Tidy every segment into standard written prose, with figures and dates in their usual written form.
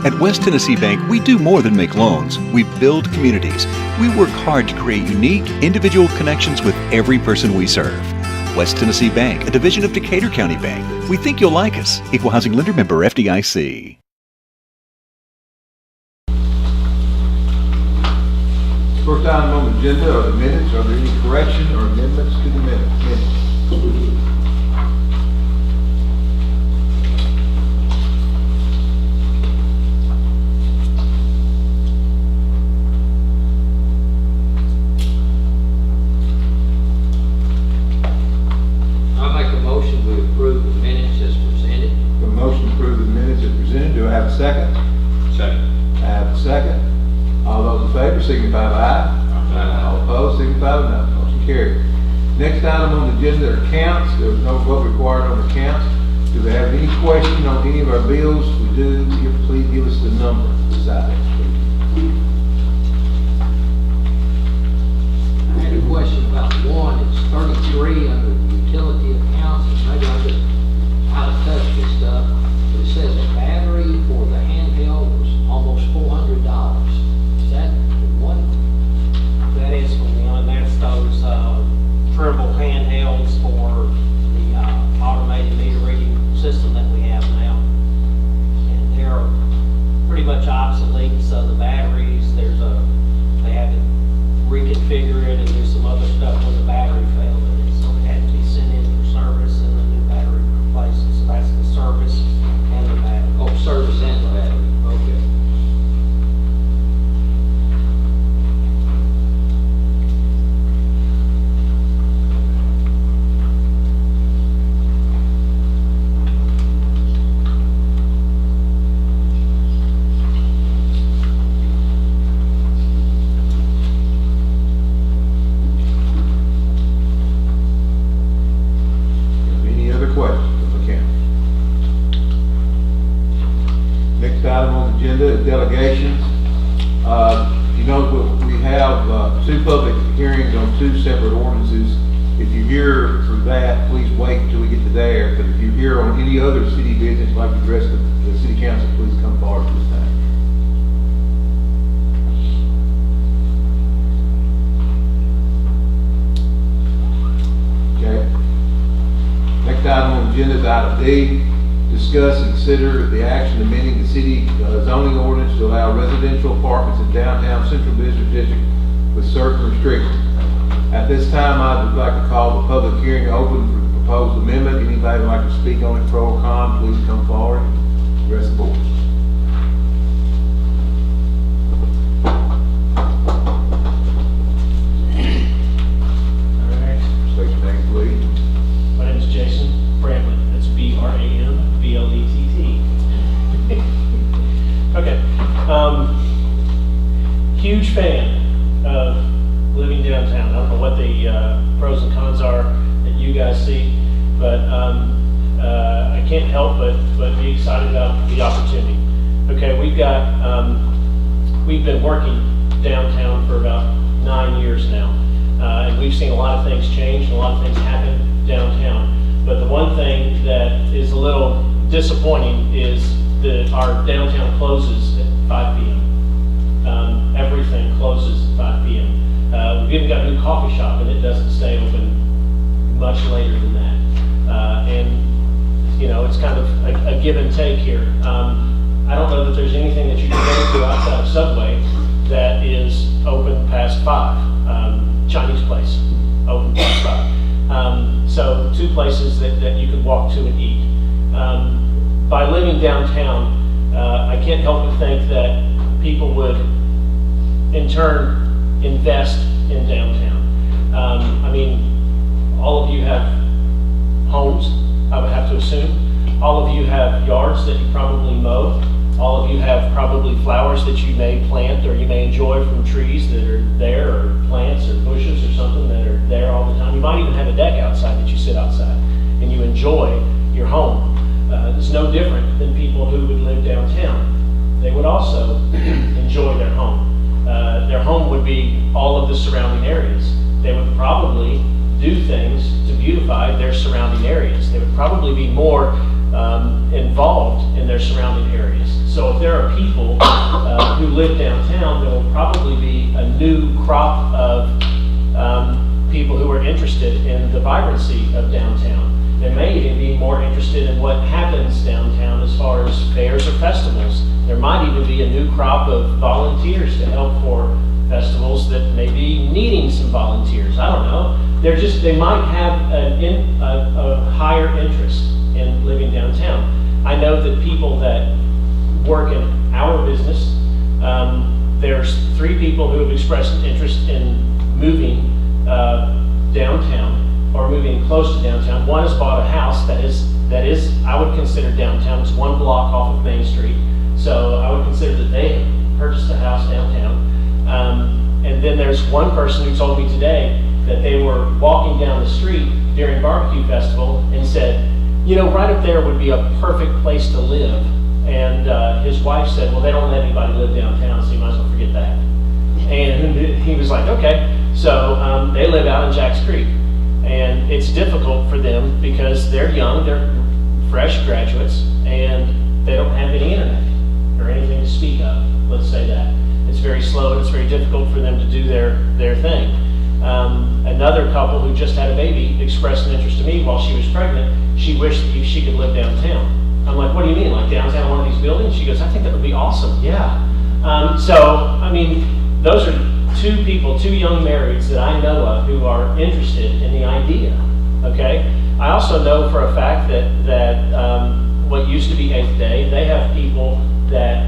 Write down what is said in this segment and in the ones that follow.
At West Tennessee Bank, we do more than make loans. We build communities. We work hard to create unique, individual connections with every person we serve. West Tennessee Bank, a division of Decatur County Bank. We think you'll like us. Equal Housing Lender Member FDIC. First item on the agenda are the minutes. Are there any corrections or amendments to the minutes? I make a motion to approve the minutes as presented. A motion to approve the minutes as presented. Do I have a second? Second. I have a second. All those in favor signify by aye. All opposed signify by no. Motion carried. Next item on the agenda are counts. There was no vote required on the counts. Do we have any question on any of our bills? We do. Please give us the number beside it, please. I had a question about one. It's 33 under the utility accounts. And maybe I'm just out of touch with stuff. But it says a battery for the handheld was almost $400. Is that the one? That is the one. That's those triple handhelds for the automated meter reading system that we have now. And they're pretty much obsolete, so the batteries, they had to reconfigure it and do some other stuff when the battery failed in it. So it had to be sent in for service and a new battery replaced. So that's the service and the battery. Oh, service and the battery. Okay. Any other questions from the council? Next item on the agenda is delegations. You know, we have two public hearings on two separate ordinances. If you're here for that, please wait until we get to there. But if you're here on any other city business, like to address the city council, please come forward to this time. Okay. Next item on the agenda is item D. Discuss and consider the action amending the city zoning ordinance to allow residential apartments in downtown central business district with certain restrictions. At this time, I would like to call the public hearing open for the proposed amendment. Anybody would like to speak on it, pro or con, please come forward. Address the board. All right. State your name, please. My name is Jason Bramlett. That's BRAMBLETT. Okay. Huge fan of living downtown. I don't know what the pros and cons are that you guys see, but I can't help but be excited about the opportunity. Okay, we've been working downtown for about 9 years now, and we've seen a lot of things change and a lot of things happen downtown. But the one thing that is a little disappointing is that our downtown closes at 5 p.m. Everything closes at 5 p.m. We've even got a new coffee shop, and it doesn't stay open much later than that. And, you know, it's kind of a give and take here. I don't know that there's anything that you can go to outside of Subway that is open past 5. Chinese place, open past 5. So two places that you could walk to and eat. By living downtown, I can't help but think that people would, in turn, invest in downtown. I mean, all of you have homes, I would have to assume. All of you have yards that you probably mow. All of you have probably flowers that you may plant or you may enjoy from trees that are there, or plants or bushes or something that are there all the time. You might even have a deck outside that you sit outside and you enjoy your home. It's no different than people who would live downtown. They would also enjoy their home. Their home would be all of the surrounding areas. They would probably do things to beautify their surrounding areas. They would probably be more involved in their surrounding areas. So if there are people who live downtown, there will probably be a new crop of people who are interested in the vibrancy of downtown. They may even be more interested in what happens downtown as far as fairs or festivals. There might even be a new crop of volunteers to help for festivals that may be needing some volunteers. I don't know. They might have a higher interest in living downtown. I know that people that work in our business, there's 3 people who have expressed an interest in moving downtown or moving close to downtown. One has bought a house that is I would consider downtown. It's 1 block off of Main Street, so I would consider that they have purchased a house downtown. And then there's one person who told me today that they were walking down the street during barbecue festival and said, you know, right up there would be a perfect place to live. And his wife said, well, they don't let anybody live downtown, so you might as well forget that. And he was like, okay. So they live out in Jacks Creek. And it's difficult for them because they're young, they're fresh graduates, and they don't have any internet or anything to speak of, let's say that. It's very slow and it's very difficult for them to do their thing. Another couple who just had a baby expressed an interest to me while she was pregnant. She wished that she could live downtown. I'm like, what do you mean, like downtown one of these buildings? She goes, I think that would be awesome, yeah. So, I mean, those are 2 people, 2 young marrieds that I know of who are interested in the idea, okay? I also know for a fact that what used to be 8th Day, they have people that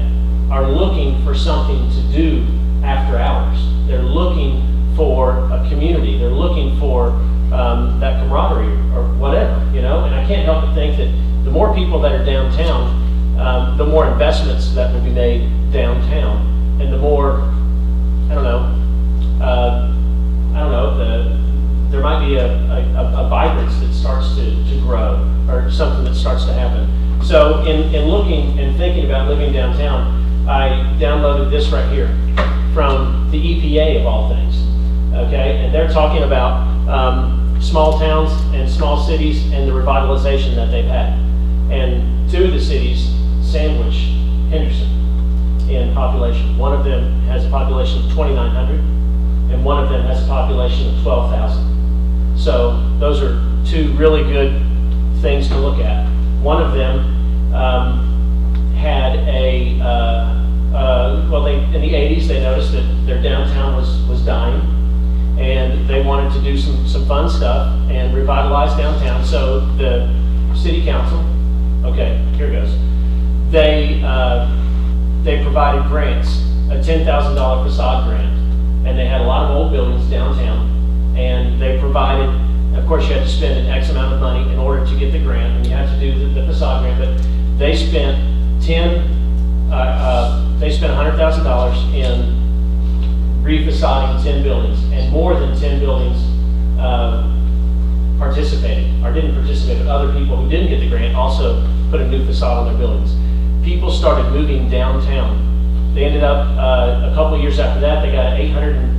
are looking for something to do after hours. They're looking for a community. They're looking for that camaraderie or whatever, you know? And I can't help but think that the more people that are downtown, the more investments that will be made downtown, and the more, there might be a vibrance that starts to grow or something that starts to happen. So in looking and thinking about living downtown, I downloaded this right here from the EPA of all things, okay? And they're talking about small towns and small cities and the revitalization that they've had. And 2 of the cities sandwich Henderson in population. One of them has a population of 2,900, and one of them has a population of 12,000. So those are 2 really good things to look at. One of them had in the 80s they noticed that their downtown was dying, and they wanted to do some fun stuff and revitalize downtown. So the city council, okay, here it goes. They provided grants, a $10,000 facade grant, and they had a lot of old buildings downtown, and they provided, of course you had to spend an X amount of money in order to get the grant, and you had to do the facade grant, but they spent $100,000 in refacading 10 buildings, and more than 10 buildings didn't participate, but other people who didn't get the grant also put a new facade on their buildings. People started moving downtown. They ended up, a couple of years after that, they got an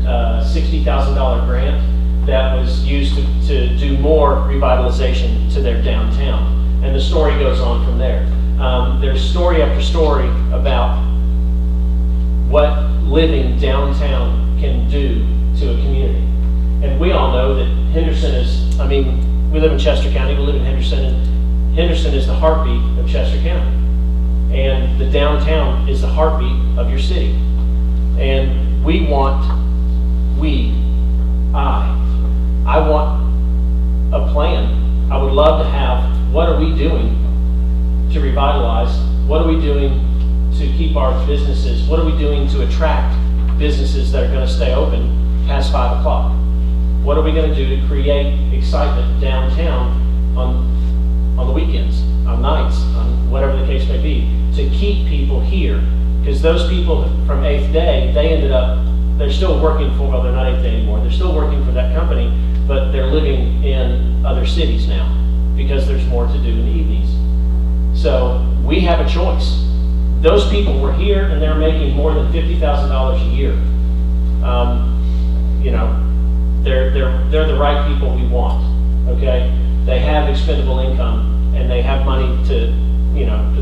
$860,000 grant that was used to do more revitalization to their downtown. And the story goes on from there. There's story after story about what living downtown can do to a community. And we all know that Henderson is, we live in Chester County, we live in Henderson, and Henderson is the heartbeat of Chester County. And the downtown is the heartbeat of your city. And I want a plan. I would love to have, what are we doing to revitalize? What are we doing to keep our businesses? What are we doing to attract businesses that are going to stay open past 5 o'clock? What are we going to do to create excitement downtown on the weekends, on nights, on whatever the case may be, to keep people here? Because those people from 8th Day, they're still working for, well, they're not 8th Day anymore, they're still working for that company, but they're living in other cities now because there's more to do in the evenings. So we have a choice. Those people were here and they're making more than $50,000 a year. They're the right people we want, okay? They have expendable income and they have money to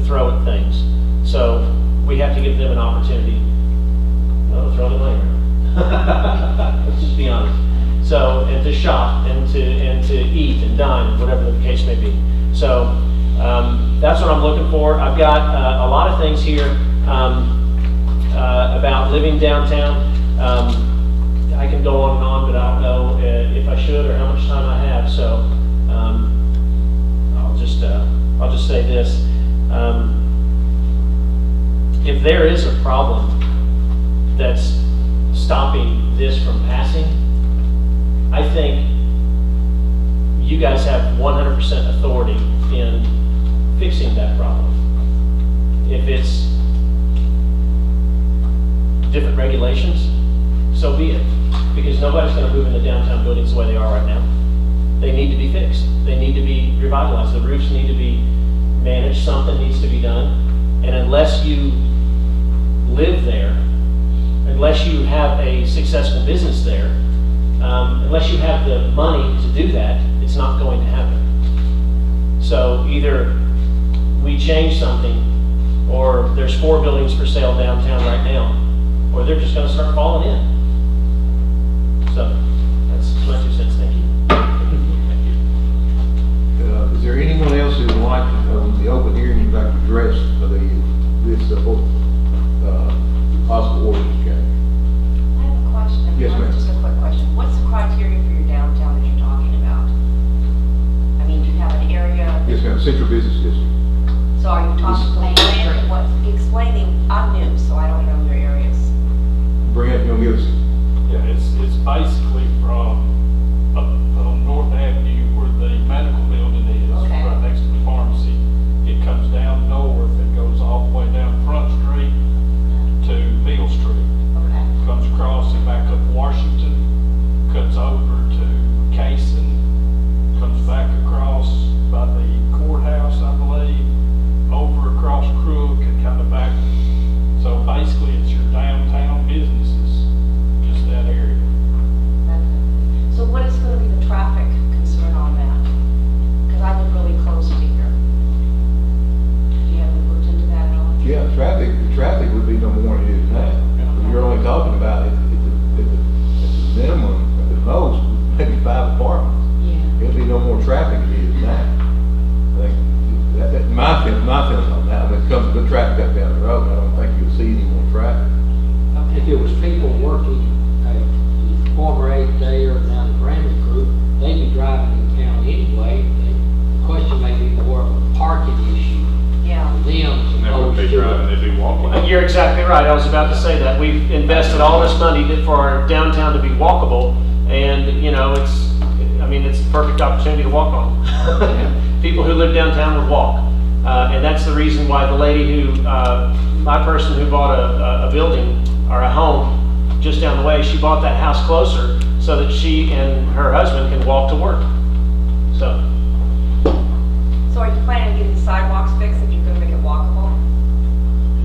throw at things. So we have to give them an opportunity. No, throw the money around. Let's just be honest. So, and to shop, and to eat and dine, whatever the case may be. So, that's what I'm looking for. I've got a lot of things here about living downtown. I can go on and on, but I don't know if I should or how much time I have. So, I'll just say this. If there is a problem that's stopping this from passing, I think you guys have 100% authority in fixing that problem. If it's different regulations, so be it. Because nobody's going to move into downtown buildings the way they are right now. They need to be fixed. They need to be revitalized. The roofs need to be managed. Something needs to be done. And unless you live there, unless you have a successful business there, unless you have the money to do that, it's not going to happen. So either we change something, or there's 4 buildings for sale downtown right now, or they're just going to start falling in. So that's my 2 cents. Thank you. Is there anyone else who would like, the open hearing, would like to address this possible ordinance change? I have a question. Yes, ma'am. Just a quick question. What's the criteria for your downtown that you're talking about? I mean, do you have an area? Yes, ma'am, Central Business District. So are you talking explaining, I'm new, so I don't know your areas. Bring up, give us. Yeah, it's basically from up on North Avenue where the medical building is, Okay. right next to the pharmacy. It comes down north, it goes all the way down Front Street to Mill Street. Okay. Comes across and back up Washington, cuts over to Cason, comes back across by the courthouse, I believe, over across Crook and kind of back. So basically it's your downtown businesses, just that area. So what is going to be the traffic concern on that? Because I live really close to here. Do you have looked into that at all? Yeah, the traffic would be no more than it is now. You're only talking about it at the minimum, at the most, maybe 5 apartments. Yeah. It'll be no more traffic than it is now. I think that's my feeling on that. When it comes to the traffic up down the road, I don't think you'll see any more traffic. If it was people working, the former 8th day or now the Brandon group, they'd be driving in town anyway. The question may be more of a parking issue Yeah. for them. And they would be driving, they'd be walking. You're exactly right. I was about to say that. We've invested all this money for our downtown to be walkable, and you know, it's the perfect opportunity to walk on. People who live downtown would walk, and that's the reason why the lady who, my person who bought a building or a home just down the way, she bought that house closer so that she and her husband can walk to work. So. So are you planning on getting the sidewalks fixed if you're going to make it walkable?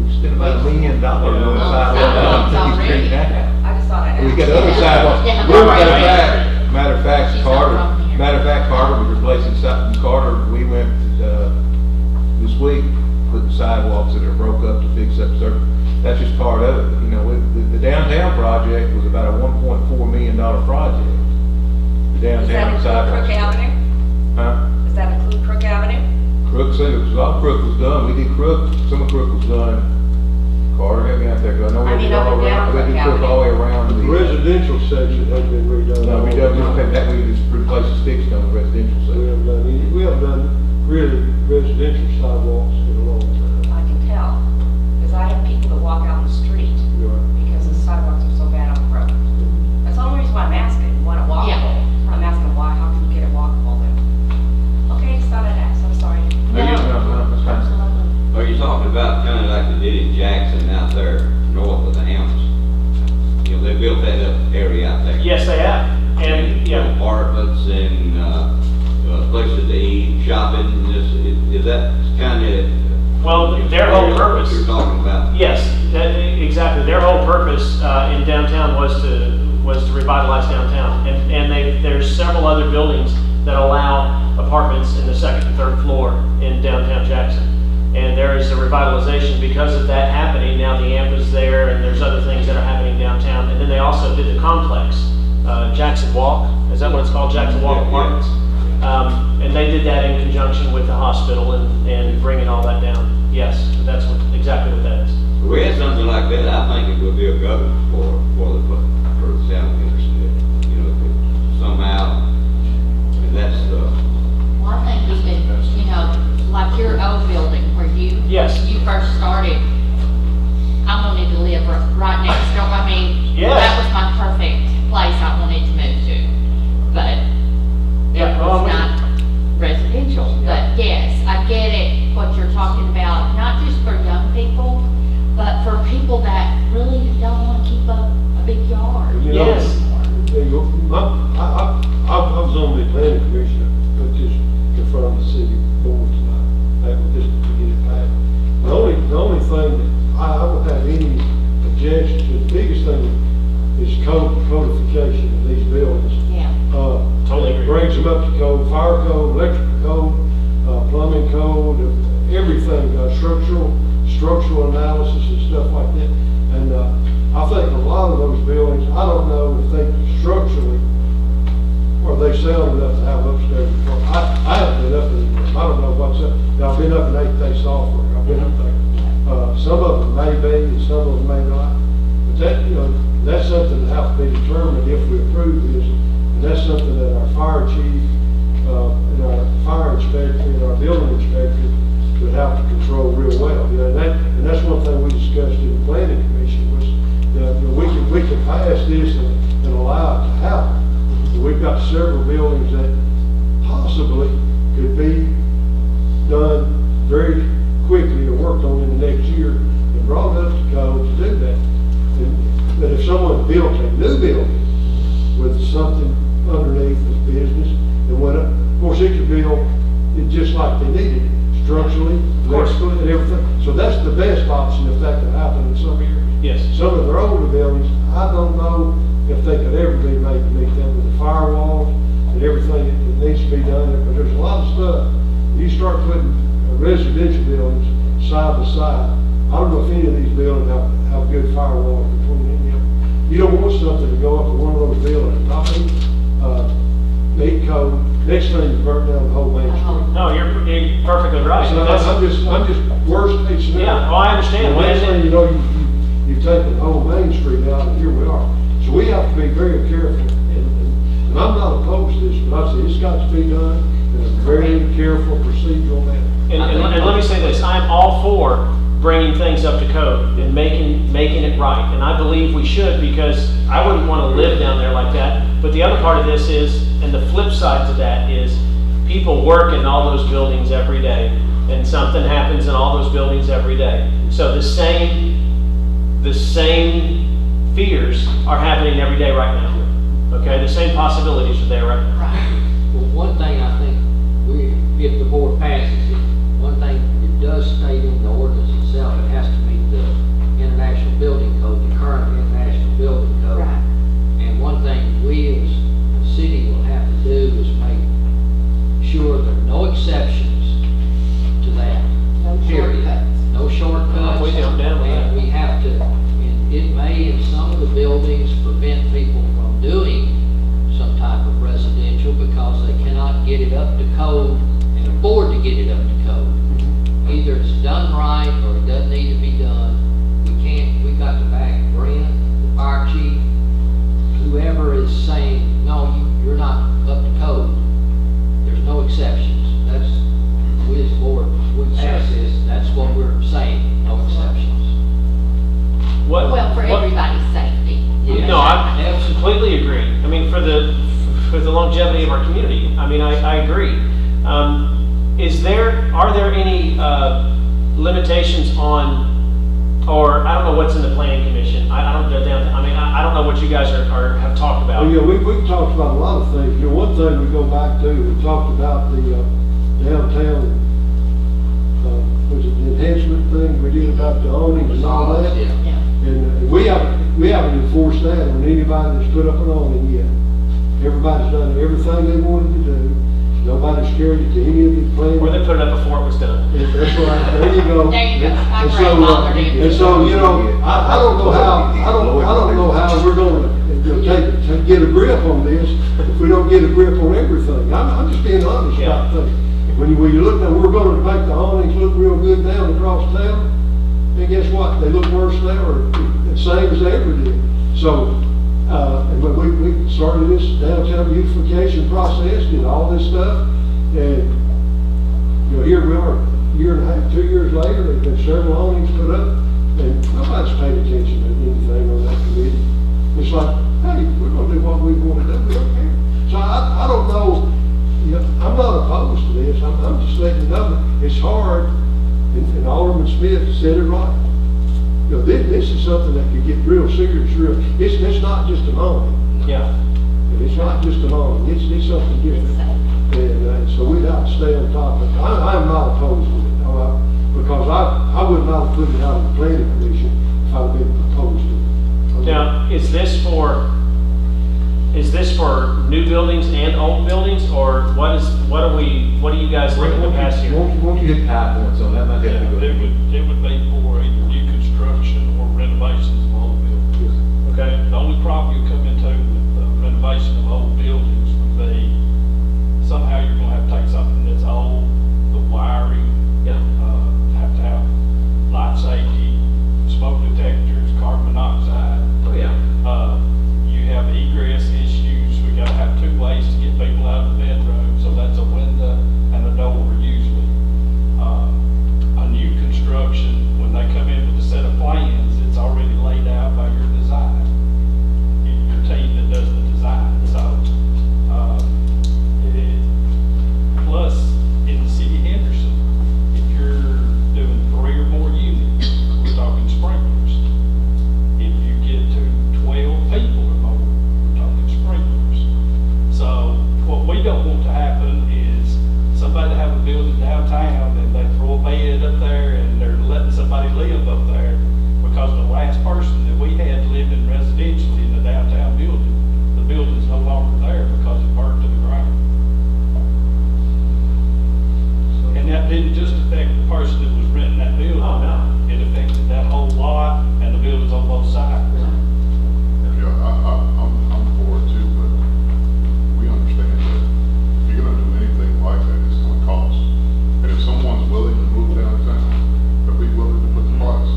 We spent about $1 million on the sidewalk. Already? I just thought I'd ask. We got other sidewalks. Matter of fact, Carter was replacing something. Carter, we went this week, putting sidewalks that are broke up to fix up certain. That's just part of it. You know, the downtown project was about a $1.4 million project. The Does that downtown include sidewalks. Crook Avenue? Huh? Does that include Crook Avenue? Crook, all Crook was done. We did Crook, some of Crook was done. Carter, help me out there, 'cause I know I we mean, did all up and down around, we did Crook Crook all the way around. The residential section has been redone. No, we don't, that we just replaced the sticks on the residential We section. haven't done any, we haven't done really residential sidewalks in a long time. I can tell, because I have people that walk out in the street because the sidewalks are so bad on the road. That's the only reason why I'm asking, you want it walkable. I'm asking why, how can you get it walkable then? Okay, just thought I'd ask, I'm sorry. No, that's fine. Are you talking about kind of like they did in Jackson out there north of the Hamptons? You know, they built that up area out there. Yes, they have. And yeah, Apartments and, places to eat, shopping, is that kind of? well, their whole purpose. What you're talking about? Yes, exactly. Their whole purpose in downtown was to revitalize downtown, and there's several other buildings that allow apartments in the 2nd and 3rd floor in downtown Jackson, And there is a revitalization because of that happening. Now the AMP is there, and there's other things that are happening downtown. And then they also did the complex, Jackson Walk, is that what it's called, Jackson Walk Yeah. Apartments? And they did that in conjunction with the hospital and bringing all that down. Yes, that's exactly what that is. If we had something like that, I think it would be a government for the town of Henderson, you know, if somehow, and that's, Well, I think we could, you know, like your old building where Yes. you first started, I wanted to live right next door. I mean, Yes. that was my perfect place I wanted to move to. But Yeah, it well, was I mean- not residential. But yes, I get it, what you're talking about, not just for young people, but for people that really don't want to keep a big yard. You know, Yes. there you go. I was on the planning commission, but just in front of the city board tonight, that was just to get it back. The only thing that I don't have any objection to, the biggest thing is codification of these buildings. Yeah. Totally agree. Brings them up to code, fire code, electrical code, plumbing code, everything, structural analysis and stuff like that. And, I think a lot of those buildings, I don't know if they structurally, are they sound enough to have upstairs. I haven't been up in them. I don't know what's up. I've been up in 8th software. I've been up there. Some of them may be and some of them may not. But that, you know, that's something that has to be determined if we approve this. And that's something that our fire chief, and our fire inspector, and our building inspector would have to control real well. You know, and that's one thing we discussed in the planning commission was, that, you know, we can pass this and allow it to happen. And we've got several buildings that possibly could be done very quickly or worked on in the next year and brought up to code to do that. But if someone built a new building with something underneath this business, and went up, of course, it could build it just like they needed it, structurally, electrically, and everything. So that's the best option if that could happen in some areas. Yes. Some of their older buildings, I don't know if they could ever be made to meet them with the firewalls and everything that needs to be done, because there's a lot of stuff. You start putting residential buildings side by side, I don't know if any of these buildings have good firewalls between them. You don't want something to go up to one of those buildings, not meet code, next thing you burn down the whole main street. No, you're perfectly right. So I'm just worst case scenario. Yeah, well, I understand. The next thing you know, you've taken the whole Main Street out, and here we are. So we have to be very careful, and I'm not opposed to this, but I say it's got to be done in a very careful procedural manner. And let me say this, I'm all for bringing things up to code and making it right. And I believe we should, because I wouldn't want to live down there like that. But the other part of this is, and the flip side to that is, people work in all those buildings every day, and something happens in all those buildings every day. So the same fears are happening every day right now. Okay, the same possibilities are there right now. Right. Well, one thing I think, if the board passes it, one thing it does state in the ordinance itself, it has to meet the International Building Code, the current International Building Code. Right. And one thing we as a city will have to do is make sure there are no exceptions to that. No Period. shortcuts. No shortcuts. We don't down with that. And we have to, and it may in some of the buildings prevent people from doing some type of residential because they cannot get it up to code and afford to get it up to code. Either it's done right or it doesn't need to be done. We got to back Brent, the fire chief, whoever is saying, no, you're not up to code. There's no exceptions. That's, we as a board, we pass this, that's what we're saying, no exceptions. Well, for everybody's safety. Yeah. No, I completely agree. I mean, for the longevity of our community, I mean, I agree. Are there any limitations on, or I don't know what's in the planning commission? I don't go down, I don't know what you guys have talked about. Well, yeah, we've talked about a lot of things. You know, one thing we go back to, we talked about the downtown, was it the enhancement thing we did about the awnings and all that? Yeah. Yeah. And we haven't enforced that on anybody that's put up an awning yet. Everybody's done everything they wanted to do. nobody's scared to any of the plans. Or they put it up before it was done. That's right, there you go. There you go. My And so, grandfather did. And so, you know, I don't know how, I don't know how we're gonna, get a grip on this if we don't get a grip on everything. I'm just being honest about things. When you look, now, we're gonna make the awnings look real good down across town, and guess what? They look worse now, or the same as they ever did. So, and when we started this downtown beautification process, did all this stuff, and, you know, here we are, a year and a half, 2 years later, there's been several awnings put up, and nobody's paid attention to anything on that committee. It's like, hey, we're gonna do what we wanna do, we don't care. So I don't know, you know, I'm not opposed to this, I'm just letting you know, that it's hard, and Alderman Smith said it right. You know, this is something that could get real serious, it's not just an awning. Yeah. It's not just an awning, it's something different. And so we'd have to stay on top of it. I am not opposed to it, because I would not have put it out of the planning commission if I'd been opposed to it. Now, is this for new buildings and old buildings, or what do you guys looking to pass here? Won't you hit high points on that? Might have to go. It would be for either new construction or renovations of old buildings. Okay. The only problem you come into with renovation of old buildings would be somehow you're gonna have to take something that's old, the wiring, Yeah. have to have light safety, smoke detectors, carbon monoxide. Oh, yeah. You have egress issues, we gotta have 2 ways to get people out of the bedroom, so that's a window and a door usually. A new construction, when they come in with a set of plans, it's already laid out by your design. Your team that does the design, so, plus, in the city of Henderson, if you're doing 3 or more units, we're talking sprinklers. If you get to 12 people or more, we're talking sprinklers. So what we don't want to happen is somebody have a building downtown and they throw a bed up there and they're letting somebody live up there, because the last person that we had living residentially in the downtown building, the building's no longer there because it burned to the ground. And that didn't just affect the person that was renting that building. Oh, no. It affected that whole lot and the buildings on both sides. Yeah, I'm for it too, but we understand that if you're gonna do anything like that, it's gonna cost. And if someone's willing to move downtown, they'll be willing to put the price,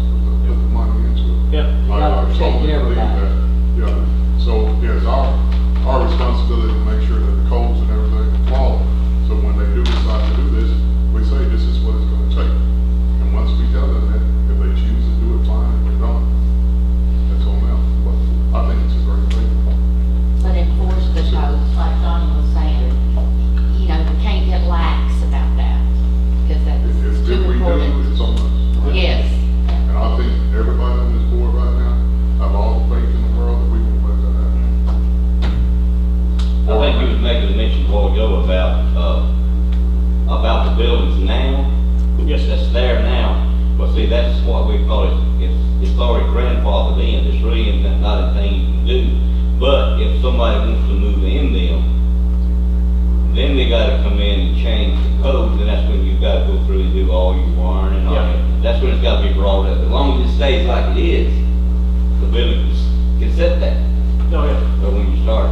put the money into it. Yeah. gotta I protect strongly believe everybody. that. Yeah, so, yeah, it's our responsibility to make sure that the codes and everything follow. So when they do decide to do this, we say this is what it's gonna take. And once we tell them that, if they choose to do it, fine, if they don't, that's on them. But I think it's a great thing. But enforce the codes, like Donnie was saying, you know, we can't get lax about that, because that's If too we do, important. it's on us. Yes, And I think everybody on this board right now have all the faith in the world that we can make that happen. I think you was making a mention a while ago about the buildings now. Yes, sir. That's there now, but see, that's what we call it, it's already grandfathered in, there's really not anything you can do. But if somebody wants to move in them, then they gotta come in and change the codes, and that's when you gotta go through and do all your wiring and all Yeah. that. That's when it's gotta be brought up. As long as it stays like it is, the building can set that. Oh, yeah. But when you start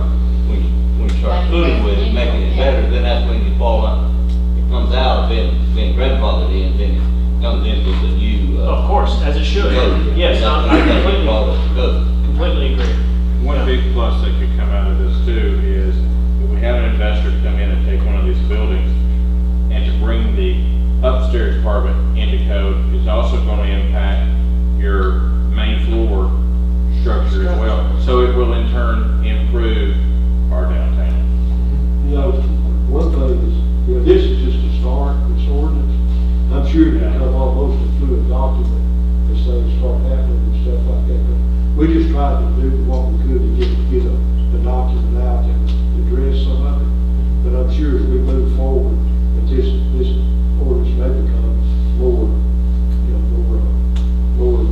fooling with it, making it better, then that's when you fall out. It comes out of being grandfathered in, then it comes into the new, Of course, as it should. code. Yes, That's I when it completely, brought up the code. completely agree. One big plus that could come out of this too is if we have an investor come in and take one of these buildings and to bring the upstairs apartment into code is also going to impact your main floor structure as well. So it will in turn improve our downtown. You know, one thing is, you know, this is just a start, this ordinance. I'm sure it'll become almost a fluid document as things start happening and stuff like that. But we just tried to do what we could to get a document out and address some of it. But I'm sure as we move forward, that this ordinance may become more, you know, more,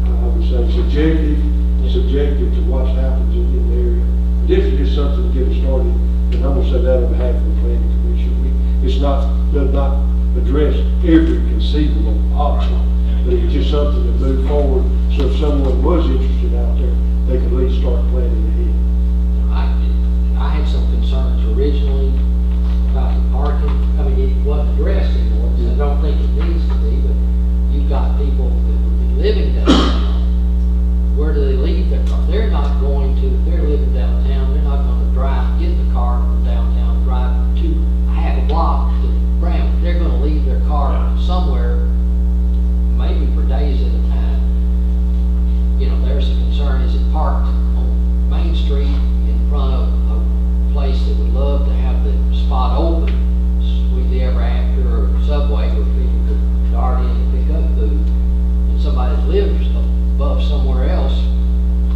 I would say subjective to what happens in the area. This is just something to get us started, and I'm gonna say that on behalf of the planning commission. It's not, does not address every conceivable option, but it's just something to move forward, so if someone was interested out there, they could at least start planning ahead. I had some concerns originally about the parking. I mean, it wasn't addressed in the ordinance. I don't think it needs to be, but you've got people that would be living downtown. Where do they leave their car? They're not going to, if they're living downtown, they're not gonna drive, get the car from downtown, drive half a block to Brown. They're gonna leave their car somewhere, maybe for days at a time. You know, there's a concern, is it parked on Main Street in front of a place that would love to have the spot open sweetly ever after, or Subway, where people could dart in and pick up food, and somebody that lives above somewhere else,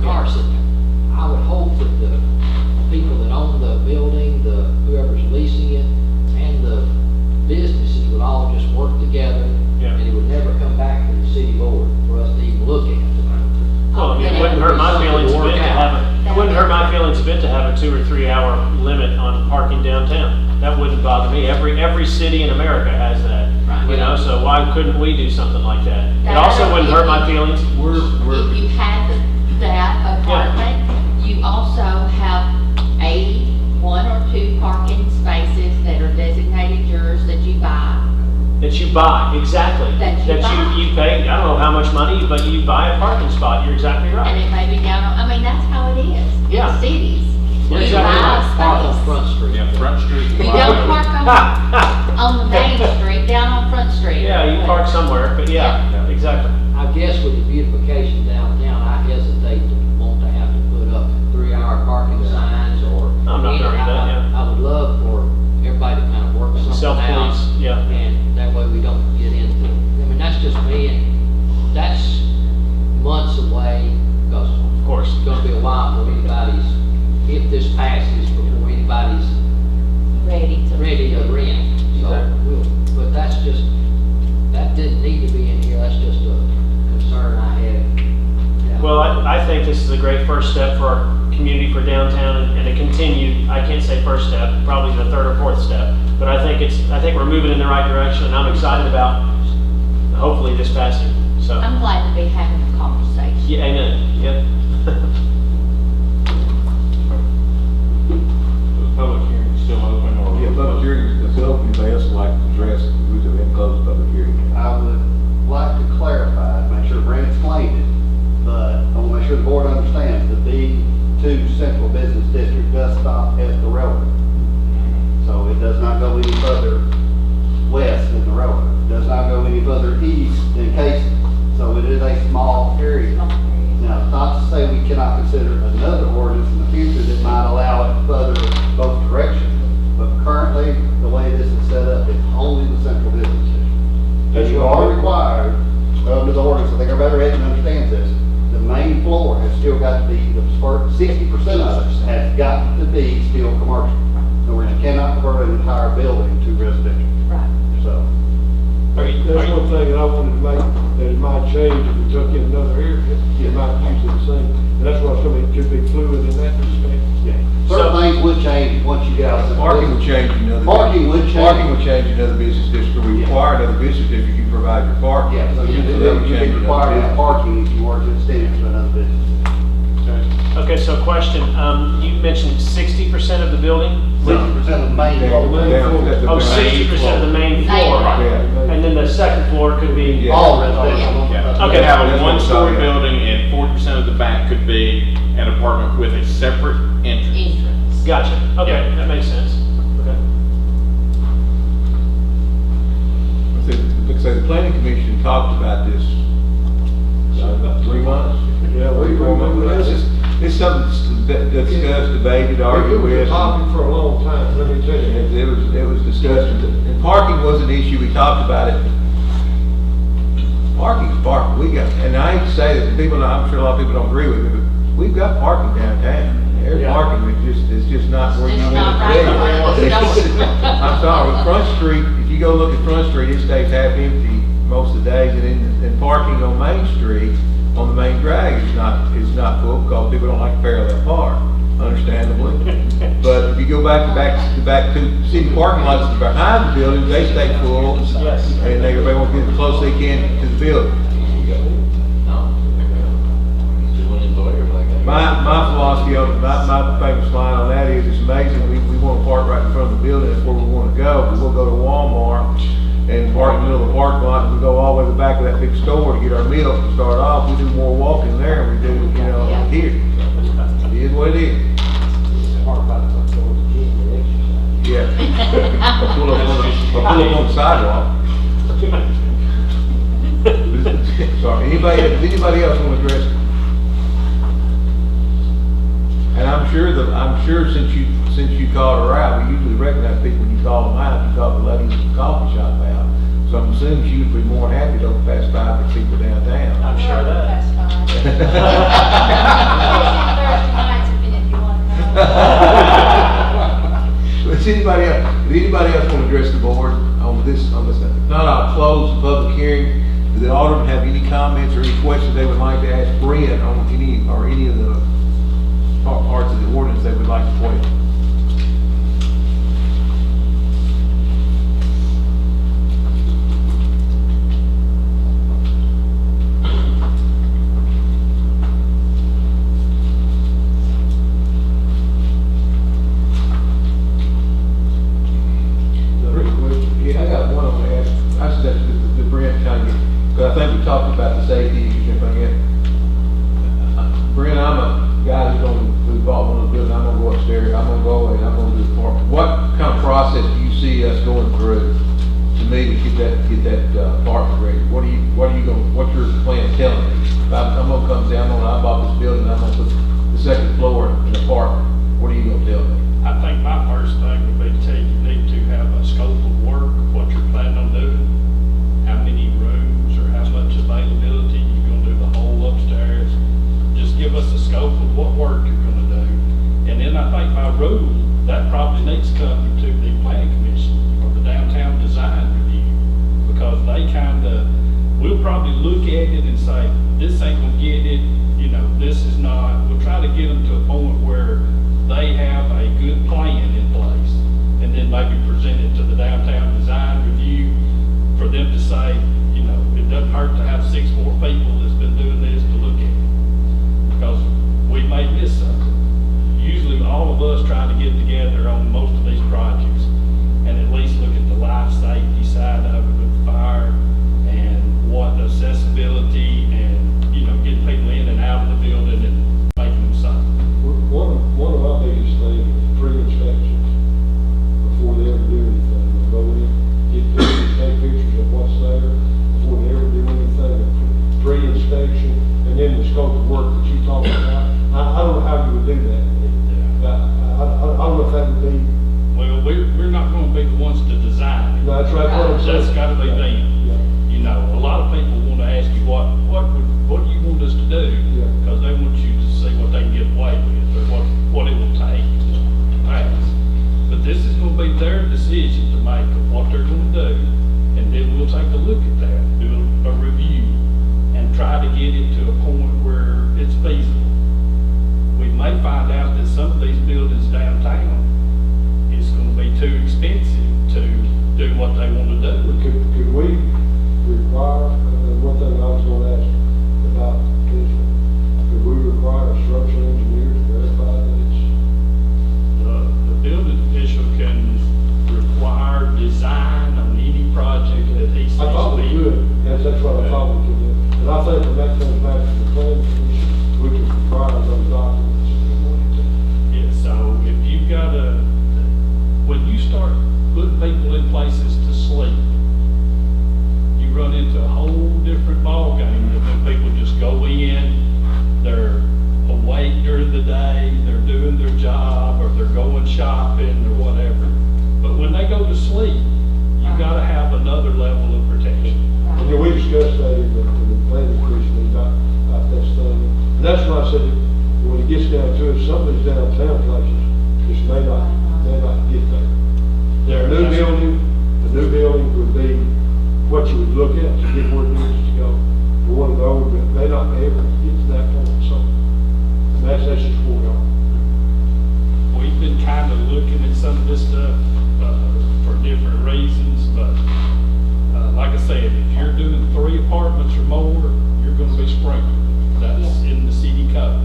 car sitting there. I would hope that the people that own the building, whoever's leasing it, and the businesses would all just work together, Yeah. and it would never come back to the city board for us to even look at. Well, I mean, it wouldn't hurt my feelings a bit to have it wouldn't hurt my feelings a bit to have a 2 or 3 hour limit on parking downtown. That wouldn't bother me. Every city in America has that, you know, so why couldn't we do something like that? It also wouldn't hurt my feelings. If you had that apartment, you also have 1 or 2 parking spaces that are designated yours that you buy. That you buy, exactly. That you buy. You pay, I don't know how much money, but you buy a parking spot, you're exactly And right. it may be down on, I mean, that's how it is Yeah. in cities. Yeah, You exactly buy right. Park on a space. Front Street. Yeah, Front Street. You don't park on the main street, down on Front Street. Yeah, you park somewhere, but yeah, exactly. I guess with the beautification downtown, I hesitate to want to have to put up 3-hour parking signs or. I'm not gonna do that, yeah. I would love for everybody to kind of work something out. Self-police, yeah. And that way we don't get into, I mean, that's just me, and that's months away, because Of course. it's gonna be a while before anybody's, if this passes, before anybody's Ready to. ready to rent. So but that's just, that didn't need to be in here, that's just a concern I had. Well, I think this is a great first step for our community, for downtown, and a continued, I can't say first step, probably the 3rd or 4th step, but I think we're moving in the right direction, and I'm excited about hopefully this passing, so. I'm glad to be having a conversation. Yeah, amen, yep. The public hearing is still open or? Yeah, public hearing is open, anybody else would like to address, we have been closed public hearing. I would like to clarify, make sure Brent explained it, but I want to make sure the board understands the B2 Central Business District does stop at the railroad. So it does not go any further west than the railroad. It does not go any further east than Casey. So it is a small area. Now, not to say we cannot consider another ordinance in the future that might allow it further both directions, but currently, the way this is set up, it's only the Central Business District. That's You what are I- required, under the ordinance, I think everybody read and understands this, the main floor has still got to be, the first 60% of it has got to be still commercial. In other words, you cannot convert an entire building to residential, Right. so. That's one thing that I wanted to make, that it might change if we took in another area, it might use the same. And that's why some of it could be fluid in that respect. Certain things would change once you get out of the. Parking would change in other. Parking would change. Parking would change in other business districts, we require another business district, you provide your parking. Yeah, so So you that would would change be in required to other have business. parking if you were to extend it to another business. Okay, so question, you mentioned 60% of the building? 60% of the main Down- floor. down at the Oh, main 60% of the main floor, Yeah. and then the second floor could be? Yeah. All residential. Yeah. Okay. You have That's a what I'm one-story saying. building and 40% of the back could be an apartment with a separate entrance. Entrance. Gotcha, okay, Yeah. that makes sense, okay. So the planning commission talked about this, about 3 months. Yeah, we remember this. It's something discussed, debated, It argued was a with. topic for a long time, let me tell you. It was discussed, and parking was an issue, we talked about it. Parking's parking, we got, and I hate to say that, people, I'm sure a lot of people don't agree with me, but we've got parking downtown. There's Yeah. parking, it's just not where you It's want not it right to be. in front of the door. I'm sorry, with Front Street, if you go look at Front Street, it stays half empty most of the days, and parking on Main Street, on the main drag is not full because people don't like parallel park, understandably. But if you go back to city parking lots behind the building, they stay full. Yes. And everybody wants to get as close as they can to the building. My philosophy on, my famous line on that is, it's amazing, we want to park right in front of the building, that's where we want to go, but we'll go to Walmart and park in the middle of the parking lot, and we go all the way to the back of that big store to get our milk to start off. We do more walking there than we do, here. It is what it is. Yeah. I pull up on the sidewalk. Sorry, anybody else want to address it? And I'm sure since you called her out, we usually recognize people when you call them out. You call the lady at the coffee shop out. So I'm assuming she would be more than happy to go past 5 to people downtown. I'm sure of that. That's fine. Thursday nights, if you want to know. Does anybody else want to address the board on this? If not, I'll close the public hearing. Do the aldermen have any comments or any questions they would like to ask Brent on any of the parts of the ordinance they would like to point? Yeah, I got one I want to ask. I said that the Brent kind of, because I think we talked about the safety issues and everything. Brent, I'm a guy who's involved in the building. I'm gonna go upstairs. I'm gonna go and I'm gonna do the park. What kind of process do you see us going through to maybe get that parking ready? What's your plan telling me? If I'm gonna come down I bought this building. I'm gonna put the second floor in the park. What are you gonna tell me? I think my first thing would be to tell you need to have a scope of work, what you're planning on doing, how many rooms or how much availability, you're gonna do the whole upstairs. Just give us a scope of what work you're gonna do. And then I think by rule, that probably needs to come to the planning commission or the downtown design review. Because they we'll probably look at it and say, this ain't gonna get it, this is not. We'll try to get them to a point where they have a good plan in place. And then maybe present it to the downtown design review for them to say, it doesn't hurt to have 6 more people that's been doing this to look at it. Because we may miss something. Usually all of us try to get together on most of these projects and at least look at the life safety side of it with fire and what accessibility and, getting people in and out of the building and making them safe. One of my biggest things is pre-inspections before they ever do anything. They go in, get pictures, take pictures of what's there before they ever do anything. Pre-inspection, and then the scope of work that you talked about. I don't know how you would do that. I don't know if that would be. Well, we're not gonna be the ones to design it. No, that's right. That's gotta be them. Yeah. A lot of people wanna ask you, what do you want us to do? Yeah. Because they want you to see what they can get away with, or what it will take to pass. But this is gonna be their decision to make of what they're gonna do, and then we'll take a look at that, do a review, and try to get it to a point where it's feasible. We may find out that some of these buildings downtown, it's gonna be too expensive to do what they wanna do. Could we require, one thing I was gonna ask about this, could we require a structural engineer to verify that it's? The building official can require design on any project that he sees. I thought we fit. could, that's what I thought we could do. And I think when that comes back to the planning commission, we can require those documents if we wanted to. Yeah, so if you've got when you start putting people in places to sleep, you run into a whole different ballgame than when people just go in, they're awake during the day, they're doing their job, or they're going shopping, or whatever. But when they go to sleep, you gotta have another level of protection. And we discussed that in the planning commission about this thing. And that's why I said, when it gets down to it, some of these downtown places just may not get there. The new building would be what you would look at to get where it needs to go. One of those, but may not ever get to that point, so, and that's just where we are. We've been kind of looking at some of this stuff, for different reasons, but, like I said, if you're doing 3 apartments or more, you're gonna be sprinkled. That's in the city code.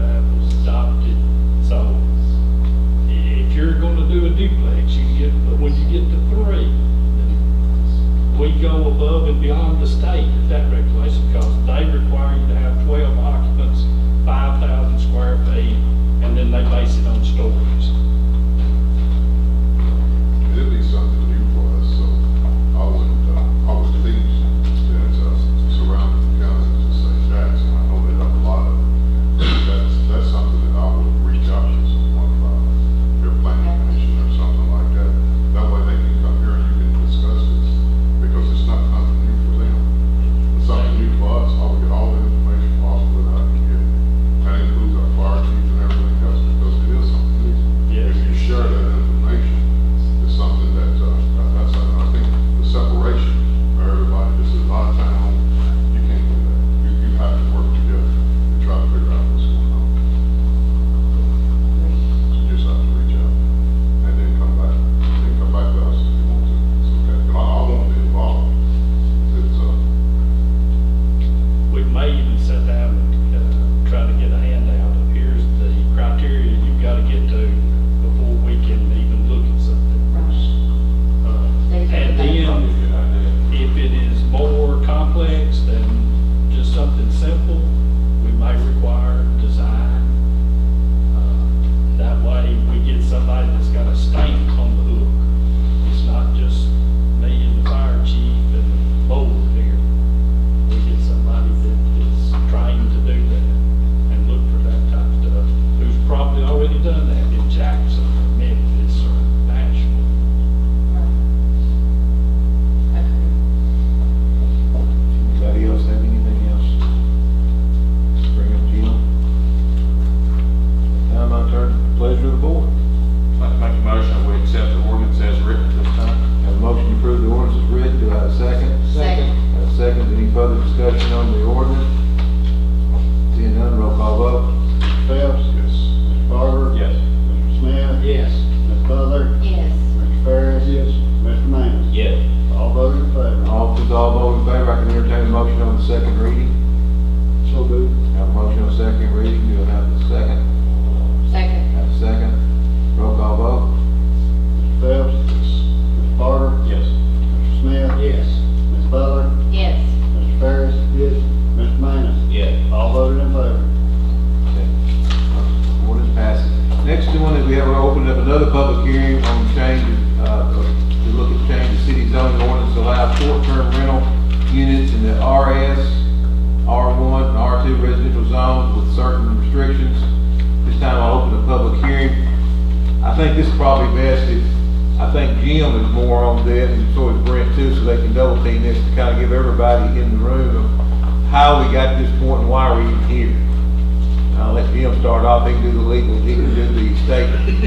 That was adopted, so if you're gonna do a duplex, you get, when you get to 3, we go above and beyond the state at that regulation, because they require you to have 12 occupants, 5,000 square feet, and then they base it on stories. It'd be something new for us, so I would think that surrounding counties, just say Jackson, I know they have a lot of, that's something that I would reach out to someone about, their planning commission or something like that. That way they can come here and you can discuss this, because it's not nothing new for them. It's something new for us, I would get all the information possible that I can get. That includes our fire chief and everything else, because it is something new. Yes. If you share that information, it's something that, I think the separation for everybody, this is a lot of time, you can't do that. You have to work together to try to figure out what's going on. You just have to reach out and then come back to us if you want to. It's okay. But I won't be involved. It's, We may even sit down and try to get a handout of here's the criteria you've got to get to before we can even look at something. And then, if it is more complex than just something simple, we may require design. That way, we get somebody that's got a stamp on the hook. It's not just me and the fire chief and the board here. We get somebody that is trained to do that and look for that type of stuff, who's probably already done that in Jackson or Memphis or Nashville. Anybody else have anything else? Bring up Jim. Time I turn to the pleasure of the board. I'd like to make a motion, we accept the ordinance as written at this time. Have a motion to approve the ordinance as written. Do I have a second? Second. Have a second. Any further discussion on the ordinance? Seeing none, roll call vote. Phelps. yes. Mr. Barber. Yes. Mr. Smith. Yes. Ms. Butler. Yes. Mr. Ferris. Yes. Mr. Manus. Yes. All voted in favor. Since all vote in favor, I can entertain a motion on the second reading. So moved. Have a motion on second reading. Do I have the second? Second. Have a second. Roll call vote. Mr. Phelps. Mr. Barber. Yes. Mr. Smith. Yes. Ms. Butler. Yes. Mr. Ferris. Yes. Mr. Manus. Yes. All voted in favor. Ordinance passes. Next one that we have, we're opening up another public hearing on change, to look at change the city zoning ordinance to allow short-term rental units in the RS, R1, and R2 residential zones with certain restrictions. This time I'll open the public hearing. I think this is probably best if, I think Jim is more on that, and so is Brent too, so they can double team this to kind of give everybody in the room of how we got to this point and why we're even here. I'll let Jim start off. He can do the legal, he can do the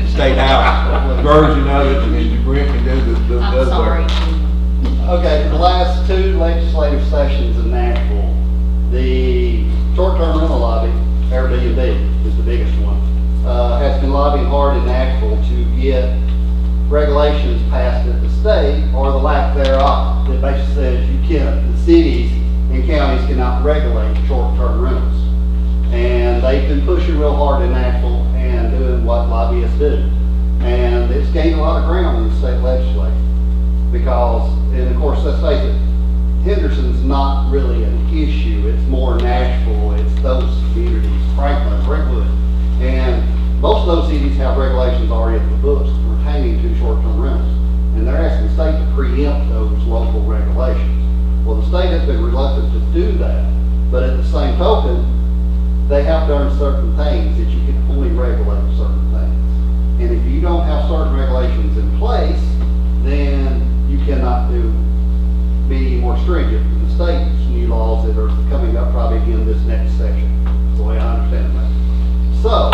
state house version of it, and then Brent can do the I'm other. sorry. Okay, the last 2 legislative sessions in Nashville, the short-term rental lobby, Airbnb is the biggest one, has been lobbying hard in Nashville to get regulations passed at the state, or the lack thereof, that basically says you can't, the cities and counties cannot regulate short-term rentals. And they've been pushing real hard in Nashville and doing what lobbyists do. And it's gained a lot of ground in the state legislature. Because, and of course, let's face it, Henderson's not really an issue. It's more Nashville, it's those communities, Franklin, Brentwood. And most of those cities have regulations already in the books pertaining to short-term rentals. And they're asking the state to preempt those local regulations. Well, the state has been reluctant to do that. But at the same token, they have done certain things that you can only regulate certain things. And if you don't have certain regulations in place, then you cannot be more stringent. The state's new laws that are coming up probably again this next session, the way I understand that. So,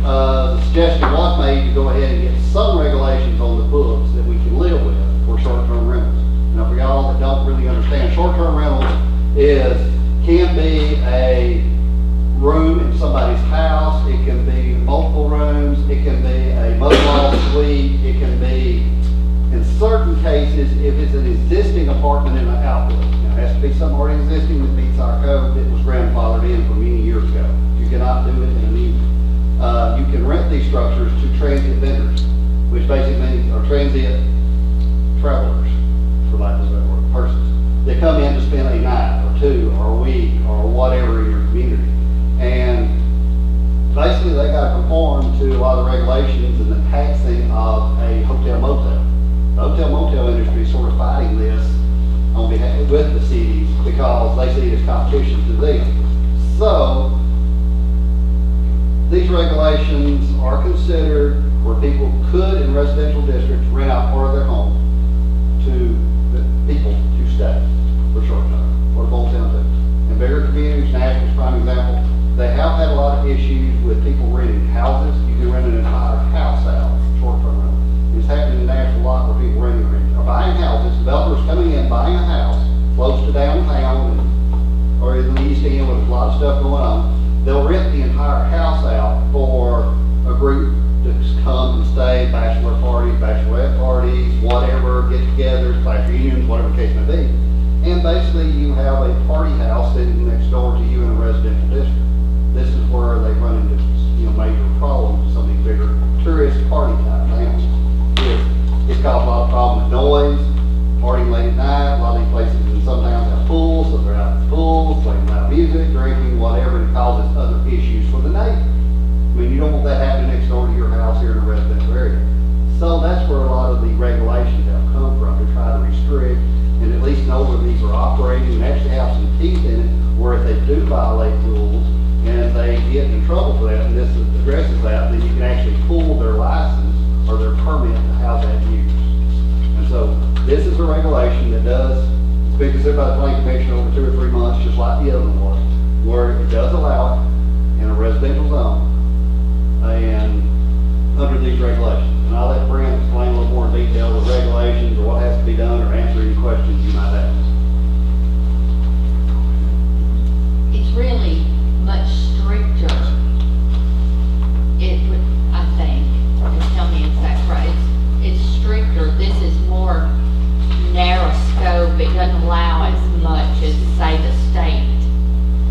the suggestion was made to go ahead and get some regulations on the books that we can live with for short-term rentals. Now, for y'all that don't really is, can be a room in somebody's house, it can be multiple rooms, it can be a mother-in-law suite, it can be, in certain cases, if it's an existing apartment in an outlet. Now, it has to be something already existing that meets our code that was grandfathered in from many years ago. You cannot do it in a new. You can rent these structures to transient vendors, which basically means, or transient travelers, for lack of a better word, persons. They come in to spend a night or two or a week or whatever in your community. And basically they gotta conform to a lot of the regulations and the taxing of a hotel motel. The hotel motel industry is sort of fighting this on behalf, with the cities, because they see it as competition to them. So, these regulations are considered where people could, in residential districts, rent out part of their home to the people to stay for short term, or both down to. In bigger communities, Nashville's a prime example, they have had a lot of issues with people renting houses. You can rent an entire house out, short-term rental. It's happening in Nashville a lot where people are buying houses, developers coming in, buying a house close to downtown, or in the East End where there's a lot of stuff going on. They'll rent the entire house out for a group to come and stay, bachelor parties, bachelorette parties, whatever, get-togethers, class reunions, whatever the case may be. And basically, you have a party house sitting next door to you in a residential district. This is where they run into, major problems with some of these bigger tourist party type towns. It's caused a lot of problems with noise, partying late at night. A lot of these places in some towns have pools, so they're out in the pools, playing loud music, drinking, whatever, and it causes other issues for the neighbor. I mean, you don't want that happening next door to your house here in a residential area. So that's where a lot of the regulations have come from, to try to restrict and at least know where these are operating and actually have some teeth in it, where if they do violate rules and they get in trouble for that, and this addresses that, then you can actually pull their license or their permit to have that used. And so this is a regulation that does, it's been considered by the planning commission over 2 or 3 months, just like the other one was, where it does allow it in a residential zone and under these regulations. And I'll let Brent explain a little more in detail the regulations or what has to be done, or answer any questions you might have. It's really much stricter. It would, I think, and tell me if that's right, it's stricter. This is more narrow scope. It doesn't allow as much as, say, the state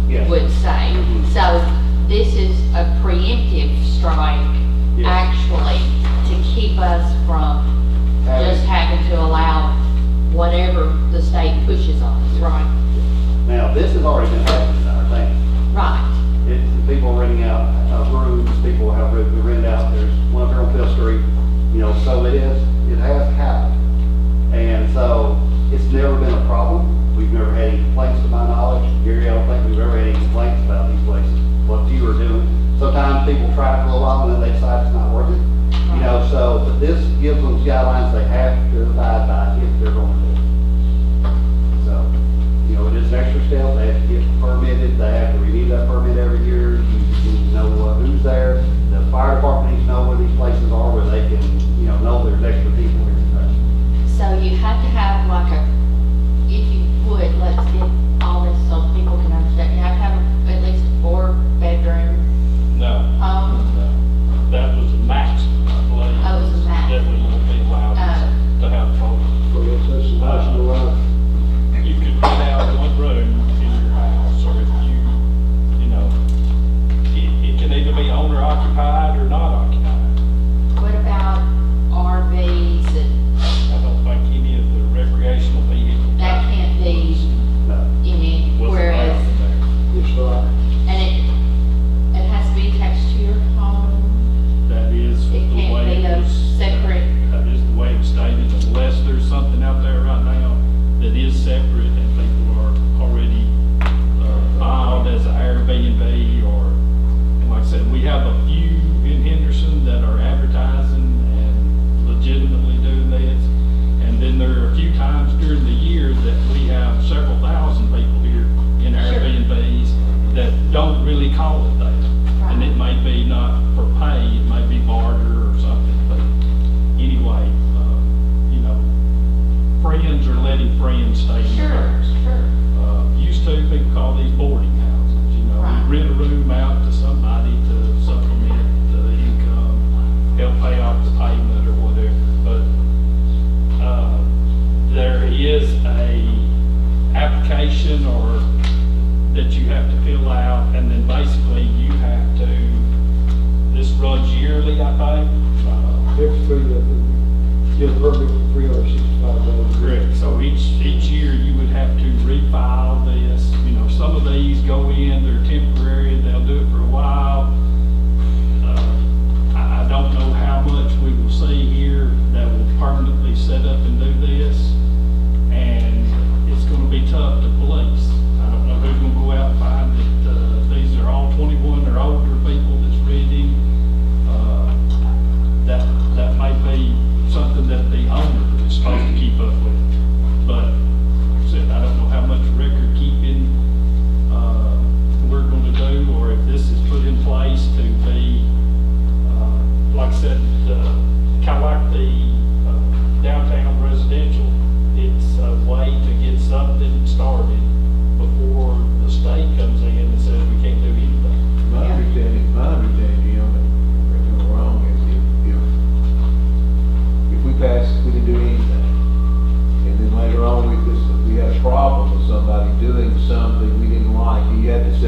Yes. would say. So this is a preemptive strike, Yes. actually, to keep us from just having to allow whatever the state pushes on us, right? Now, this has already been happening in our town. Right. It's people renting out rooms, people have rent out, there's one up here on Fifth Street, so it has happened. And so, it's never been a problem. We've never had any complaints to my knowledge. Gary, I don't think we've ever had any complaints about these places, what you are doing. Sometimes people try it for a while and then they decide it's not working. So, but this gives them guidelines they have to abide by if they're going to do it. So, it is an extra step. They have to get permitted. They have to renew that permit every year. You need to know who's there. The fire department needs to know where these places are, where they can, know there's extra people here. So you have to have like if you would, let's get all this so people can understand, you have to have at least 4 bedroom No, home. no. That was the maximum, I believe. Oh, it was the max. That we would be allowed to have folks. So that's the national line. You could rent out one room in your house, or if it can either be owner occupied or not occupied. What about RVs and I don't think any of the recreational vehicles. that can't be No. any, was whereas, allowed in there. It's like, and it has to be attached to your home. That is the It can't way be it a was. separate, That is the way it's stated, unless there's something out there right now that is separate and people are already filed as an Airbnb and like I said, we have a few in Henderson that are advertising and legitimately doing this. And then there are a few times during the year that we have several thousand people here in Airbnbs that don't really call it that. And it may be not for pay, it may be barter or something, but anyway, friends are letting friends stay in sure, their house. sure. Used to, people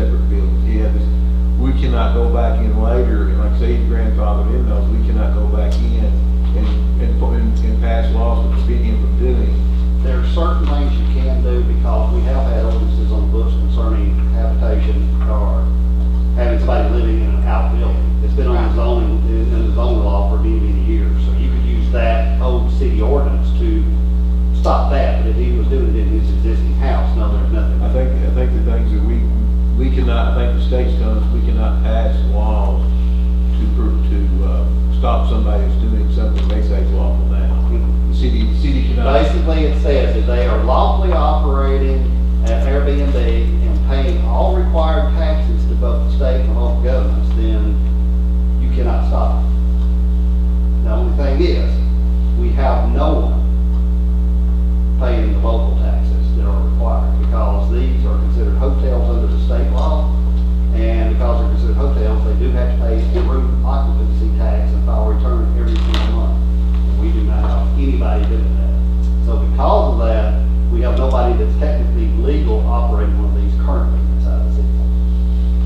separate buildings. He had this, we cannot go back in later, and like I say, his grandfather in those, we cannot go back in and pass laws to prevent him from doing. There are certain things you can do because we have had ordinances on the books concerning habitation or having somebody living in an outbuilding. It's been on the zoning, in the zoning law for many, many years. So you could use that old city ordinance to stop that, but if he was doing it in his existing house, no, there's nothing. I think the things that we cannot, I think the state's telling us we cannot pass laws to stop somebody that's doing something they say is lawful now. The city cannot. Basically, it says if they are lawfully operating at Airbnb and paying all required taxes to both the state and local governments, then you cannot stop it. The only thing is, we have no one paying the local taxes that are required because these are considered hotels under the state law. And because they're considered hotels, they do have to pay a room occupancy tax and file a return every single month. And we do not have anybody doing that. So because of that, we have nobody that's technically legal operating one of these currently inside the city.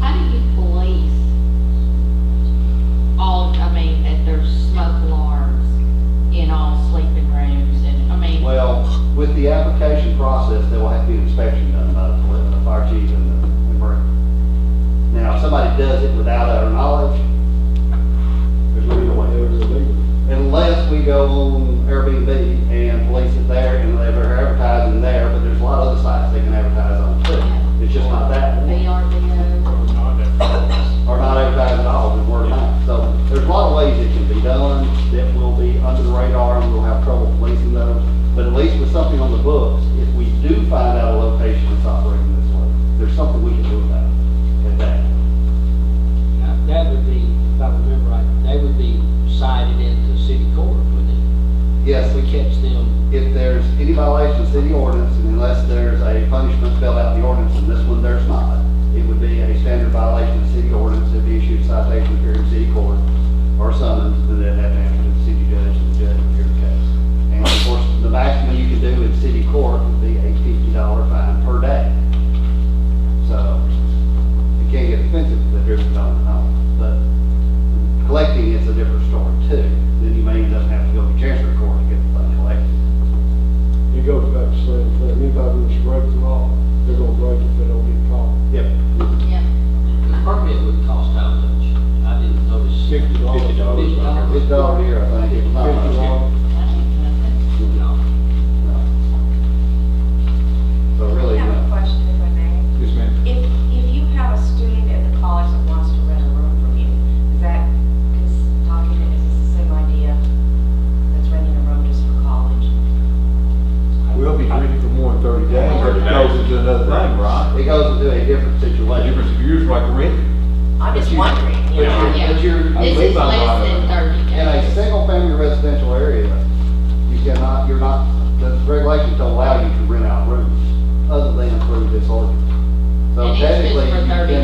How do you police that there's smoke alarms in all sleeping rooms and, Well, with the application process, there will have to be an inspection done by the fire chief and the marine. Now, if somebody does it without our knowledge, there's no way. Unless we go on Airbnb and police it there and they're advertising there, but there's a lot of other sites they can advertise on too. It's just not that one. VRBO? Or not advertise at all, just word of mouth. So there's a lot of ways it can be done that will be under the radar and we'll have trouble policing those. But at least with something on the books, if we do find out a location that's operating this way, there's something we can do about it at that. Now, that would be, if I remember right, they would be cited into city court, wouldn't they? Yes, We catch them. if there's any violation of city ordinance, and unless there's a punishment spelled out in the ordinance, and this one there's not, it would be a standard violation of city ordinance if issued citation appear in city court or summons, then they'd have to answer to the city judge, and the judge would hear the case. And of course, the maximum you can do in city court would be a $50 fine per day. So, it can get expensive if they're driven on and on, but collecting is a different story too. Then you may end up having to go to chancery court to get the thing collected. It goes back to saying, anybody wants to break the law, they're gonna break it if they don't get caught. Yep. Yeah. The permit would cost how much? I didn't notice. $50. $50. It's $1 a year, I think, it's not much. $50. That ain't nothing. No. No. So really, I have a question, if I may. Yes, ma'am. If you have a student at the college that wants to rent a room from you, is that, is this the same idea that's renting a room just for college? We'll be renting for more than 30 days, or it goes into another thing, right? it goes into a different situation. Difference of years like rent. I'm just wondering, you know? Yeah. But you're, This believe is I'm less right. than 30 days. in a single-family residential area, you're not, the regulations don't allow you to rent out rooms other than through this ordinance. So And it's just technically, for 30 you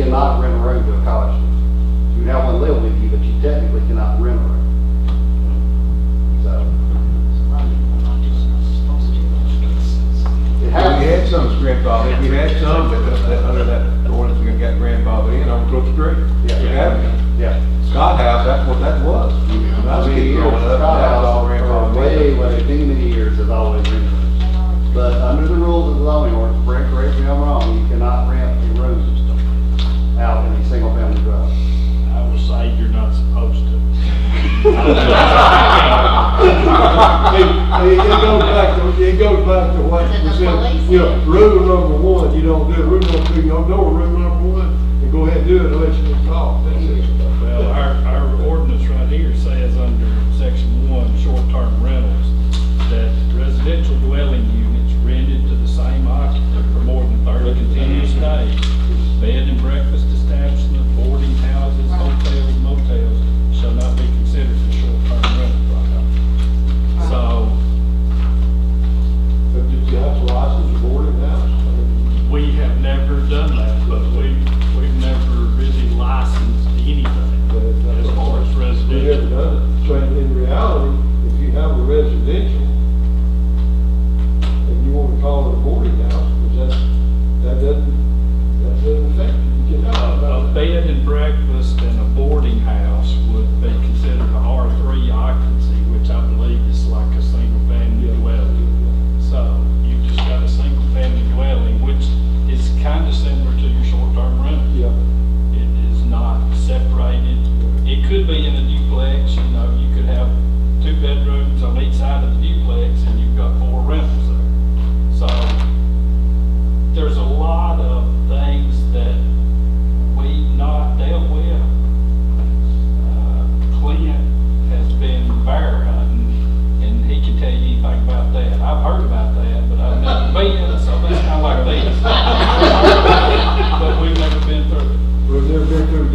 cannot rent a room to a college student. You can have one live with you, but you technically cannot rent a room. So. It We happens. had some grandfather, we had some that under that ordinance, we got grandfather in on Brook Street. Yeah. We have. Yeah. Scott House, that's what that was. When I was a kid growing up, that was all For grandfather. way, many years has always rented rooms. But under the rules of the zoning ordinance, Brent, correct me if I'm wrong, you cannot rent a room out in a single-family dwelling. I will say you're not supposed to. It goes back to what Is it you the said, police? you know, rule number one, you don't do it, rule number two, you don't know rule number one, and go ahead and do it unless you get caught, that's it. Well, our ordinance right here says under section 1, short-term rentals, that residential dwelling units rented to the same occupant for more than 30 continuous days. Bed and breakfast establishment, boarding houses, hotels, motels shall not be considered a short-term rental right. So, But did you have to license a boarding house? we have never done that, but we've never really licensed anything.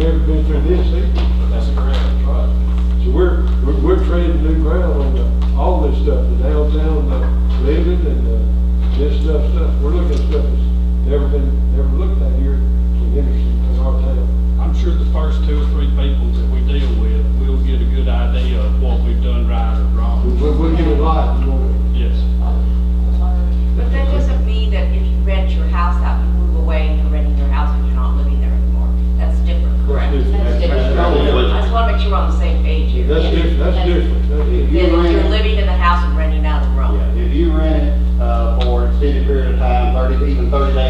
never been through this either. That's correct. That's right. So we're treading new ground on all this stuff, the downtown, living and this stuff. We're looking at stuff that's never looked at here in Henderson, in our town. I'm sure the first 2 or 3 people that we deal with, we'll get a good idea of what we've done right or wrong. We'll give it life, you know. Yes. But that doesn't mean that if you rent your house out, you move away and you're renting your house and you're not living there anymore. That's different, correct? That's different. I just want to make sure we're on the same page here. That's different, that's different. If you Then if you're rent, living in the house and renting out of the room. yeah, if you rent it, for an extended period of time, 30 days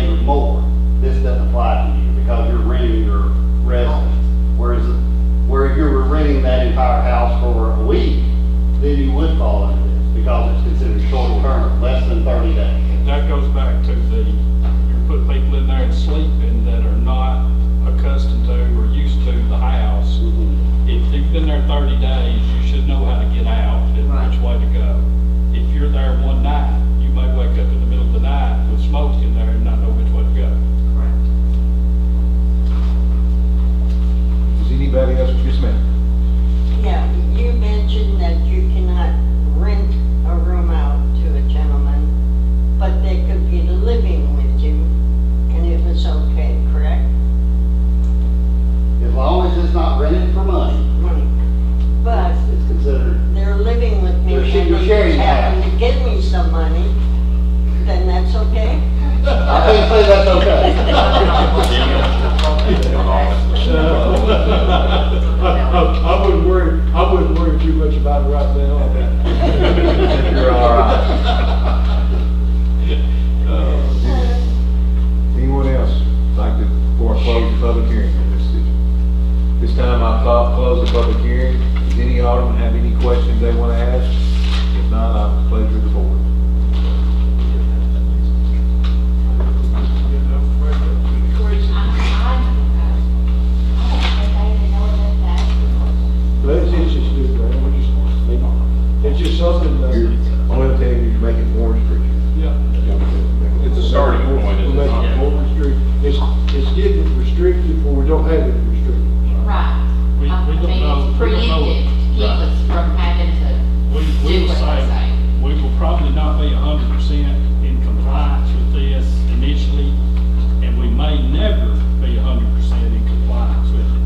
or more, this doesn't apply to you because you're renting your residence. Whereas, where if you were renting that entire house for a week, then you would fall under this because it's considered short term, less than 30 days. That goes back to you're putting people in there and sleeping that are not accustomed to or used to the house. If you've been there 30 days, you should know how to get out and which way to go. If you're there one night, you may wake up in the middle of the night with smoke in there and not know which way to go. Correct. Does anybody else, yes ma'am? Yeah, you mentioned that you cannot rent a room out to a gentleman, but they could be living with you, and it was okay, correct? As long as it's not rented for money, Money. But it's considered, they're living with me, You're and sharing they the just happen house. to give me some money, then that's okay? I can't say that's okay. I wouldn't worry too much about it right now. You're all right. Anyone else like to, before I close the public hearing on this issue? This time I'll close the public hearing. Does any alderman have any questions they want to ask? If not, I'll pleasure the board. But it's just new, man, it's just something that. Only thing is make it Warren Street. Yeah. It's a starting point, isn't it? We'll make it more restricted. It's getting restricted where we don't have it restricted. Right. We I don't mean, know- it's we don't know preemptive to keep Right. us from having to We do will what they say, say. we will probably not be 100% in compliance with this initially, and we may never be 100% in compliance with it.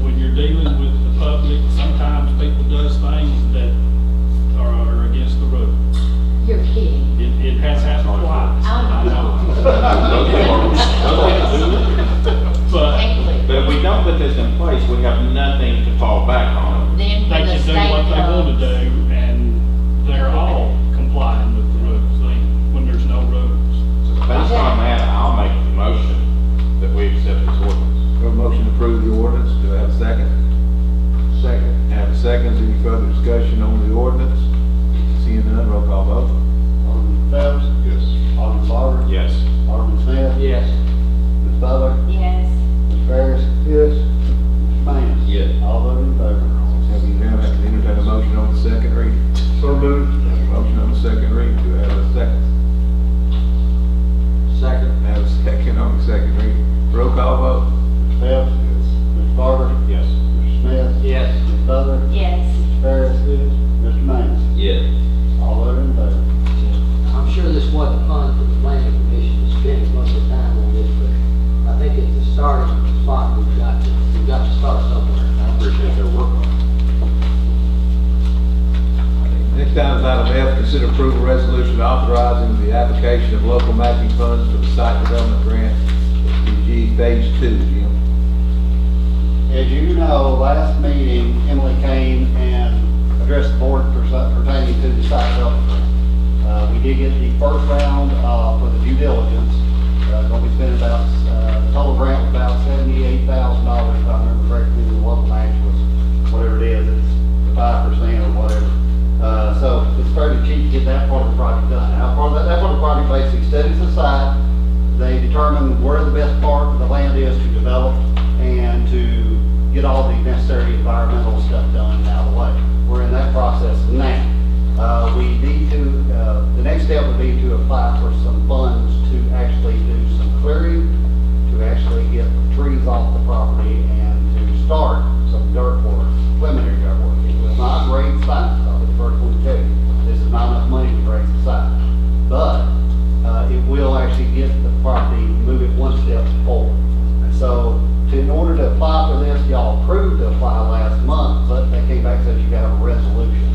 When you're dealing with the public, sometimes people does things that are against the rules. You're kidding. It has happened twice. I know. But Thankfully, But if we don't put this in place, we have nothing to fall back on. then they when the can do state what they want to comes, do, and they're all complying with the rules, then, when there's no rules. So based on that, I'll make the motion that we accept this ordinance. We have a motion to approve the ordinance. Do I have a second? Second. Have a second. Is any further discussion on the ordinance? Seeing none, roll call vote. Alderman Phelps, Yes. Alderman Barber, Yes. Alderman Smith, Yes. Ms. Butler, yes, Ms. Ferris, Yes. Mr. Manus. Yes. All voted in favor. Have you now have to entertain a motion on the second reading? So moved. Have a motion on the second reading. Do I have a second? Second. Have a second on the second reading. Roll call vote. Mr. Phelps, Ms. Barber, Yes. Mr. Smith, Yes. Ms. Butler, yes. Ms. Ferris, Mr. Manus. Yes. All voted in favor. I'm sure this wasn't fun for the planning commission to spend a bunch of time on this, but I think it's the starting spot we've got to start somewhere. I appreciate their work on it. Next item is item F, consider approval resolution authorizing the application of local matching funds for the site development grant, SDG Phase 2, Jim. As you know, last meeting, Emily came and addressed the board pertaining to the site development. We did get the first round, for the due diligence. Gonna be spending about, total grant was about $78,000, if I remember correctly, the local match was, whatever it is, it's the 5% or whatever. So it's fairly cheap to get that part of the project done. Now, part of that part of the project basically studies the site. They determine where the best part of the land is to develop and to get all the necessary environmental stuff done out of the way. We're in that process now. We need to, the next step would be to apply for some funds to actually do some clearing, to actually get trees off forward. So, in order to apply for this, y'all approved to apply last month, but they came back and said you gotta have a resolution.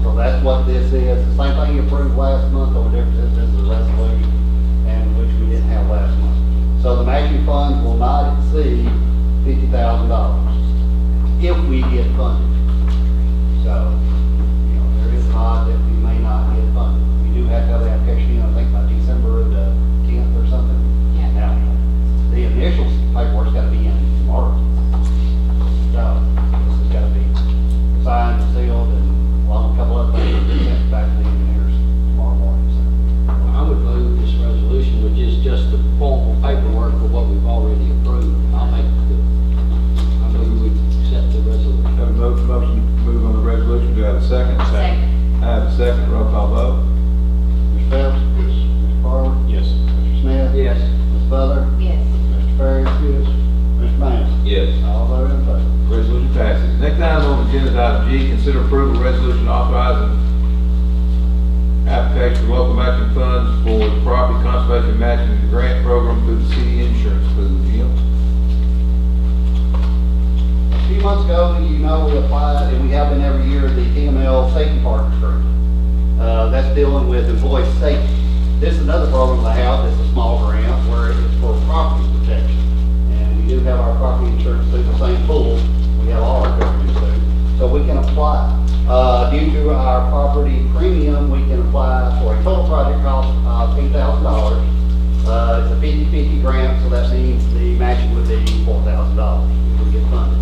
So that's what this is, the same thing you approved last month, the only difference is this is a resolution, and which we didn't have last month. So the matching funds will not exceed $50,000 if we get funded. So, you know, there is an odd that we may not get funded. We do have to have the application in, I think by December the 10th or something. Yeah. Now, the initial paperwork's gotta be in tomorrow. So, this has gotta be signed, sealed, and along with a couple other things, will be sent back to the engineers tomorrow morning, so. I would move this resolution, which is just the formal paperwork for what we've already approved. I move we accept the resolution. Have a motion to move on the resolution, do I have a second? Second. I have a second, roll call vote. Mr. Phelps? Yes. Mr. Farmer? Yes. Mr. Smith? Yes. Ms. Butler? Yes. Mr. Ferry? Yes. Mr. Mansell? Yes. All voted in favor. Resolution passes. Next item on the agenda is item G, consider approval of resolution authorizing application for local matching funds for the property conservation matching grant program through the city insurance pool. Jim? A few months ago, you know, we applied, and we have been every year, the TML Safety Partners Group. That's dealing with employee safety. This is another program they have, it's a small grant where it's for property protection. And we do have our property insurance through the same pool, we have all our coverages through, so we can apply. Due to our property premium, we can apply for a total project cost of $8,000. It's a 50/50 grant, so that means the matching would be $4,000 if we get funded.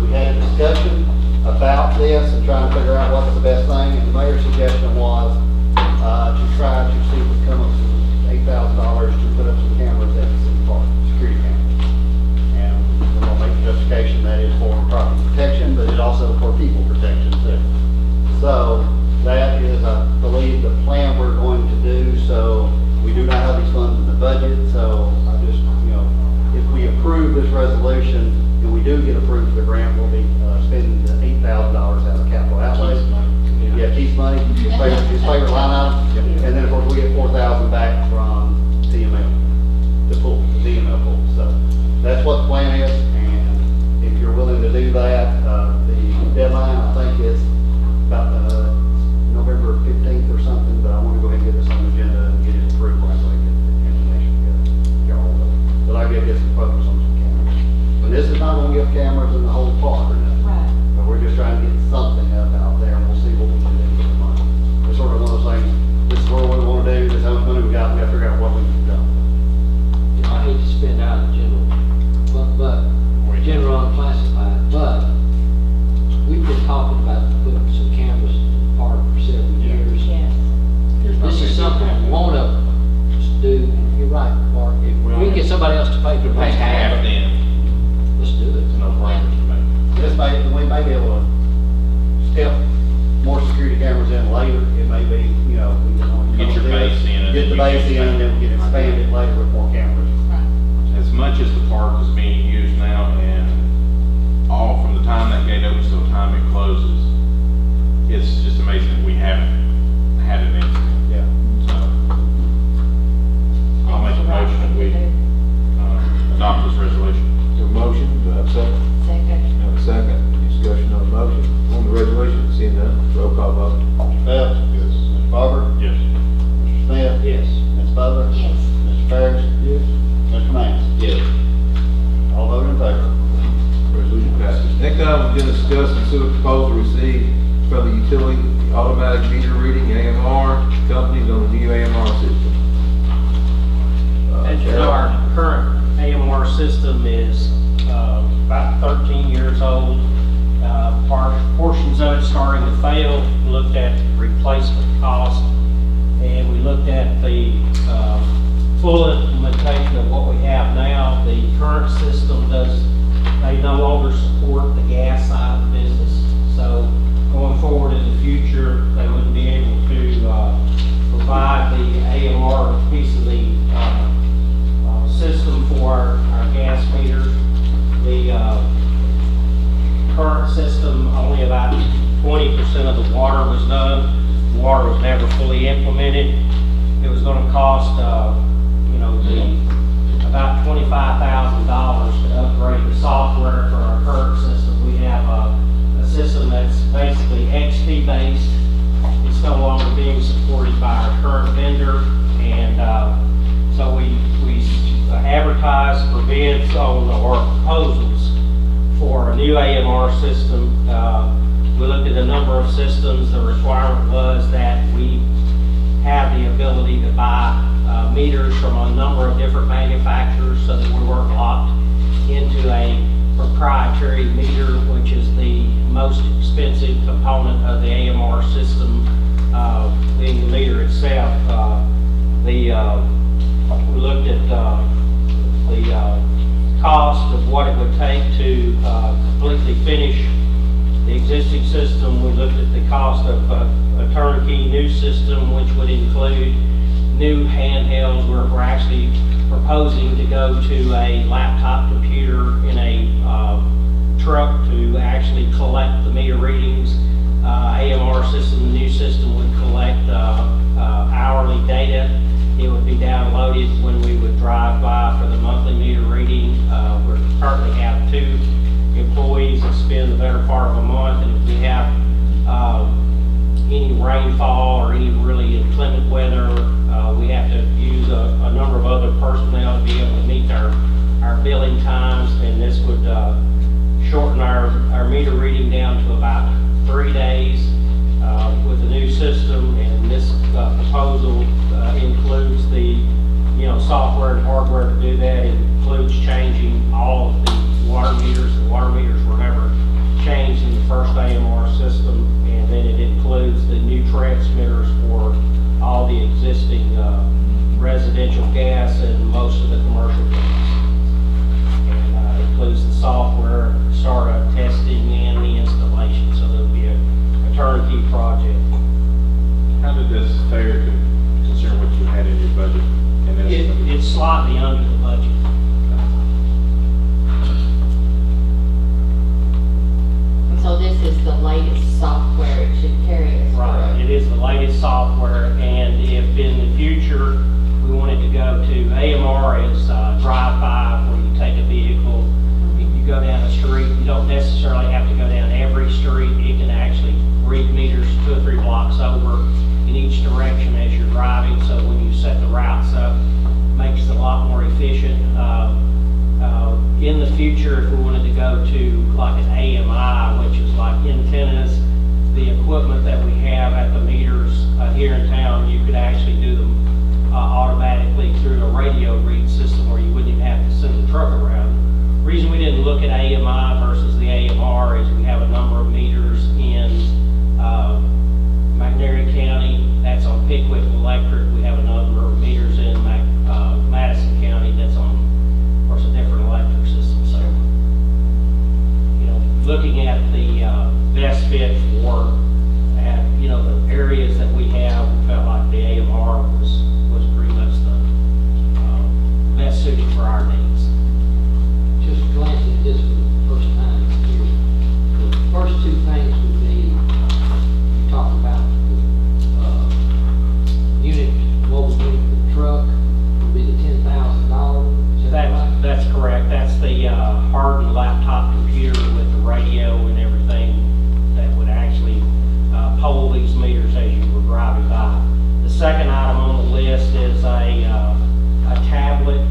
We had a discussion about this and trying to figure out what's the best thing, and the mayor's suggestion was to try to see if we come up with $8,000 to put up some cameras at the city park, security cameras. And we're gonna make the justification that is for property protection, but it's also for people protection too. So that is, I believe, the plan we're going to do. So we do not have these funds in the budget, so I just, you know, if we approve this resolution and we do get approved for the grant, we'll be spending the $8,000 out of capital outlay. Yeah, Keith's money, his favorite line item. And then, of course, we get $4,000 back from TML, the pool, the DML pool. So that's what the plan is, and if you're willing to do that, the deadline, I think, is about November 15th or something, but I want to go ahead and get this on the agenda and get it approved right away, get the information together. But I get this and focus on some cameras. But this is not going to give cameras in the whole park or nothing. Right. But we're just trying to get something up out there, and we'll see what we can do with the money. It's sort of one of those things, this is what we want to do, this is how much money we got to figure out what we can do. I hate to spend out of general, but general unclassified, but we've been talking about putting some cameras in the park for several years. Yes. This is something we want to do, and you're right, Mark, if we get somebody else to pay for Pay half it, then, let's do it. it's no brainer to me. We may be able to step more security cameras in later. It may be, you know, we can only Get your base in and get the then base you in, can and then we can expand it later with more cameras. As much as the park is being used now, and all from the time that gate opens to the time it closes, it's just amazing that we haven't had an incident. Yeah. So, I'll make a motion that we adopt this resolution. Do a motion, do I have a second? Second. Have a second, discussion on the motion, on the resolution, seeing none, roll call vote. Mr. Phelps? Yes. Mr. Barber? Yes. Mr. Smith? Yes. Ms. Butler? Yes. Mr. Ferris? Yes. Mr. Mansell? Yes. All voted in favor. Resolution passes. Next item, we're going to discuss and consider proposal received from the utility automatic meter reading AMR companies on the new AMR system. As you know, our current AMR system is about 13 years old. Portions of it starting to fail. We looked at replacement cost, and we looked at the full implementation of what we have now. The current system they no longer support the gas side of the business. So going forward in the future, they wouldn't be able to provide the AMR piece of the system for our gas meters. The current system, only about 20% of the water was done. The water was never fully implemented. It was going to cost, about $25,000 to upgrade the software for our current system. We have a system that's basically XP based. It's no longer being supported by our current vendor, and so we advertised for bids on or proposals for a new AMR system. We looked at a number of systems. The requirement was that we have the ability to buy meters from a number of different manufacturers so that we weren't locked into a proprietary meter, which is the most expensive component of the AMR system, being the meter itself. We looked at the cost of what it would take to completely finish the existing system. We looked at the cost of a turnkey new system, which would include new handhelds. We're actually proposing to go to a laptop computer in a truck to actually collect the meter readings. AMR system, the new system, would collect hourly data. It would be downloaded when we would drive by for the monthly meter reading. We currently have 2 employees that spend the better part of a month, and if we have any rainfall or any really inclement weather, we have to use a number of other personnel to be able to meet our billing times, and this would shorten our meter reading down to about 3 days with the new system. And this proposal includes the software and hardware to do that. It includes changing all of the water meters. The water meters were never changed in the first AMR system, and then it includes the new transmitters for all the existing residential gas and most of the commercial gas. And includes the software, startup testing, and the installation. So there'll be a turnkey project. How did this fare consider what you had in your budget? And It's slightly under the budget. So this is the latest software it should carry us Right, through. it is the latest software, and if in the future we wanted to go to AMR is drive-by, where you take a vehicle, you go down a street, you don't necessarily have to go down every street. It can actually read meters 2 or 3 blocks over in each direction as you're driving, so when you set the routes up, makes it a lot more efficient. In the future, if we wanted to go to like an AMI, which is like antennas, the equipment that we have at the meters here in town, you could actually do them automatically through a radio read system where you wouldn't even have to send the truck around. The reason we didn't look at AMI versus the AMR is we have a number of meters in McNairy County, that's on Pickwick Electric. We have a number of meters in Madison County, that's on, of course, a different electric system. So, looking at the best fit for, the areas that we have, we felt like the AMR was pretty much the best suited for our needs. Just glancing at this for the first time here, the first 2 things would be, you talked about mobile unit for the truck, would be the $10,000. Is that right? That's correct. That's the hardened laptop computer with the radio and everything that would actually poll these meters as you were driving by. The second item on the list is a tablet.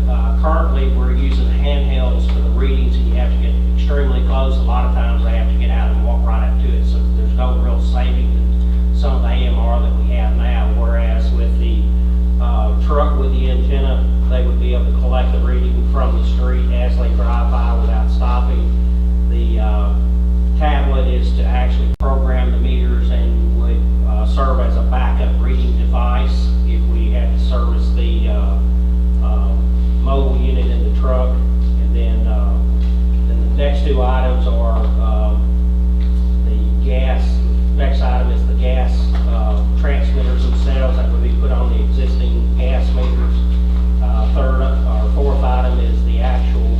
Currently, we're using handhelds for the readings, and you have to get extremely close. A lot of times, they have to get out and walk right up to it, so there's no real savings in some of the AMR that we have now. Whereas with the truck with the antenna, they would be able to collect the reading from the street as they drive by without stopping. The tablet is to actually program the meters and would serve as a backup reading device if we had to service the mobile unit in the truck. And then the next 2 items are the gas. Next item is the gas transmitters themselves that would be put on the existing gas meters. Third or fourth item is the actual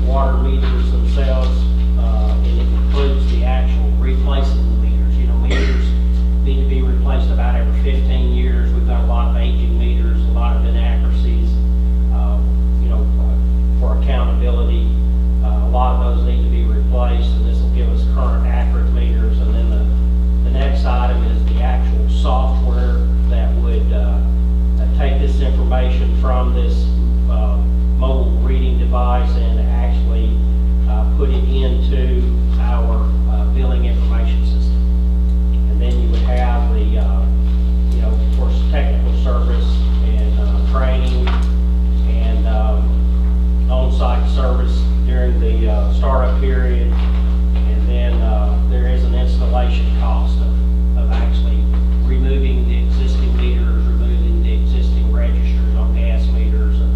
water meters themselves, and it includes the actual replacing the meters. Meters need to be replaced about every 15 years. We've got a lot of aging meters, a lot of inaccuracies. A device and actually put it into our billing information system. And then you would have the, of course, technical service and training and on-site service during the startup period. And then there is an installation cost of actually removing the existing meters, removing the existing registers on gas meters. And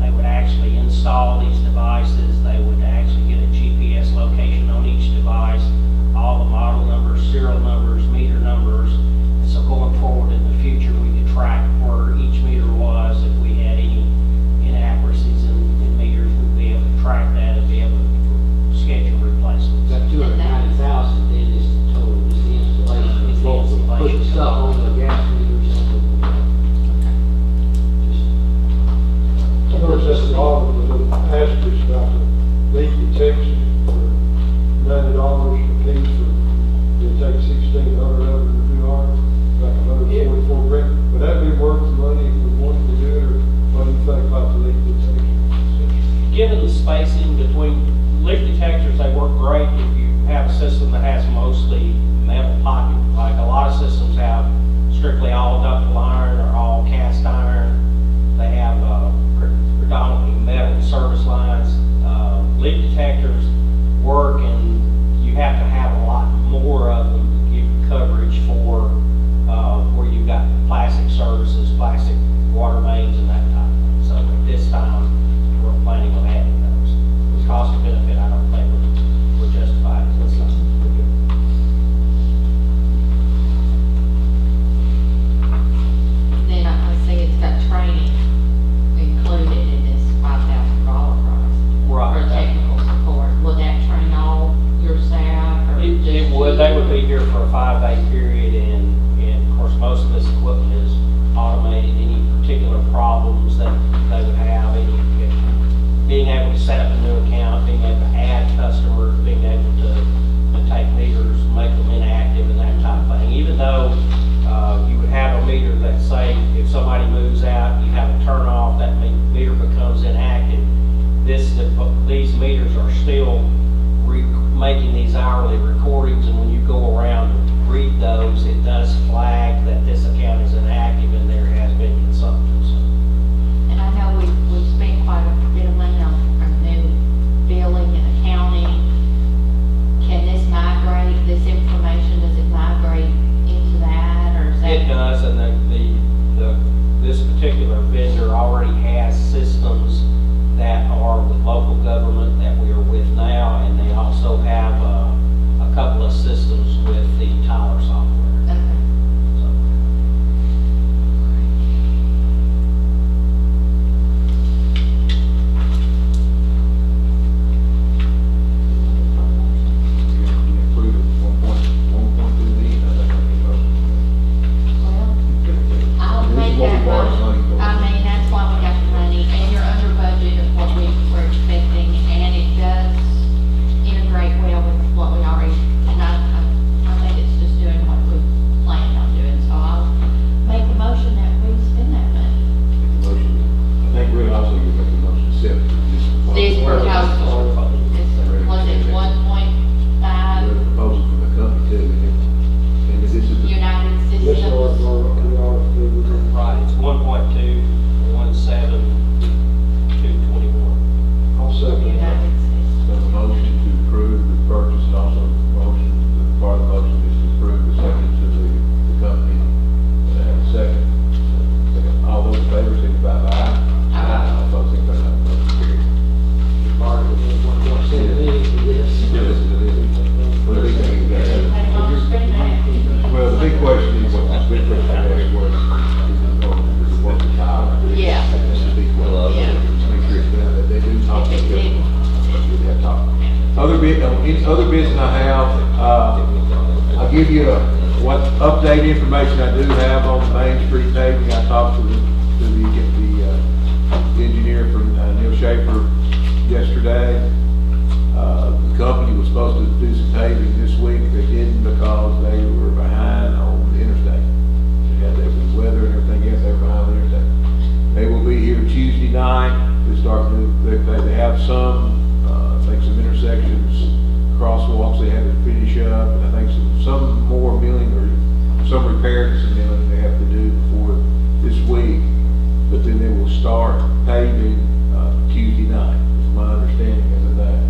they would actually install these devices. They would actually get a GPS location on each device, all the model numbers, serial numbers, meter numbers. And so going forward in the future, we could track where each meter was. If we had any inaccuracies in meters, we'd be able to track that and be able to schedule replacements. That 290,000 then is the total, is the installation. It's the Well, installation. put the stuff on the gas meters and I noticed that's the audit, the little asterisk about the leak detection for $90 a piece for, they take 1,600 of it in a few hours, like 144 grand. Would that be worth the money if we wanted to do it, or what do you think about the leak detection? Given the spacing between leak detectors, they work great if you have a system that has mostly metal piping. Like a lot of systems have strictly all ductile iron or all cast iron. They have predominantly metal service lines. Leak detectors work, and you have to have a lot more of them to give coverage for where you've got plastic services, plastic water mains, and that type of thing. So at this time, we're planning on adding those. The cost and benefit, I don't think we're justified at this time. Then I see it's got training included in this $5,000 price. Right. For technical support. Will that train all your staff or? It just would, they you? would be here for a 5-day period, and of course, most of this equipment is automated. Any particular problems that they would have, being able to set up a new account, being able to add customers, being able to take meters, make them inactive and that type of thing. Even though you would have a meter that, say, if somebody moves out, you have a turn off, that meter becomes inactive. These meters are still making these hourly recordings, and when you go around and read those, it does flag that this account is inactive and there has been consumption. So And I know we've spent quite a bit of money on our new billing and accounting. Can this migrate, this information, does it migrate into that, or is that? it does, and this particular vendor already has systems that are with local government that we are with now, and they also have a couple of systems with the Tyler software. Okay. So, Included 1.2 million, I think I Well, I'll This is make what we that borrowed money motion. for. I mean, that's why we got the money, and you're under budget of what we were expecting, and it does integrate well with what we already, and I think it's just doing what we planned on doing, so I'll make a motion that we spend that money. motion. I think really also you're making a motion to accept This proposal, was it 1.5 The proposal from the company too, and this is the. United This Systems? right, it's 1.217 221. I'll second that. United Systems. So the motion to approve the purchase and also motion, part of the motion is to approve the second to the company. And a second. All those in favor, signify by aye. All opposed, signify by no. Motion carried. Mark, we'll send it in for this. Yeah, this is it. Well, the big thing is that- Anybody want to spend that? Well, the big question is, what the big question I asked was, is it worth the time? Yeah. That's the big question. Yeah. Make sure it's done, that they do talk to each other. We have talk. Other business I have, I'll give you what update information I do have on Main Street paving. I talked to the engineer from Neil Schaefer yesterday. The company was supposed to do some paving this week. They didn't because they were behind on the interstate. They had that with weather and everything else, they were behind on the interstate. They will be here Tuesday night to start, they have some, I think some intersections, crosswalks they have to finish up, and I think some more milling or some repairs and milling they have to do before this week. But then they will start paving, Tuesday night, is my understanding of that,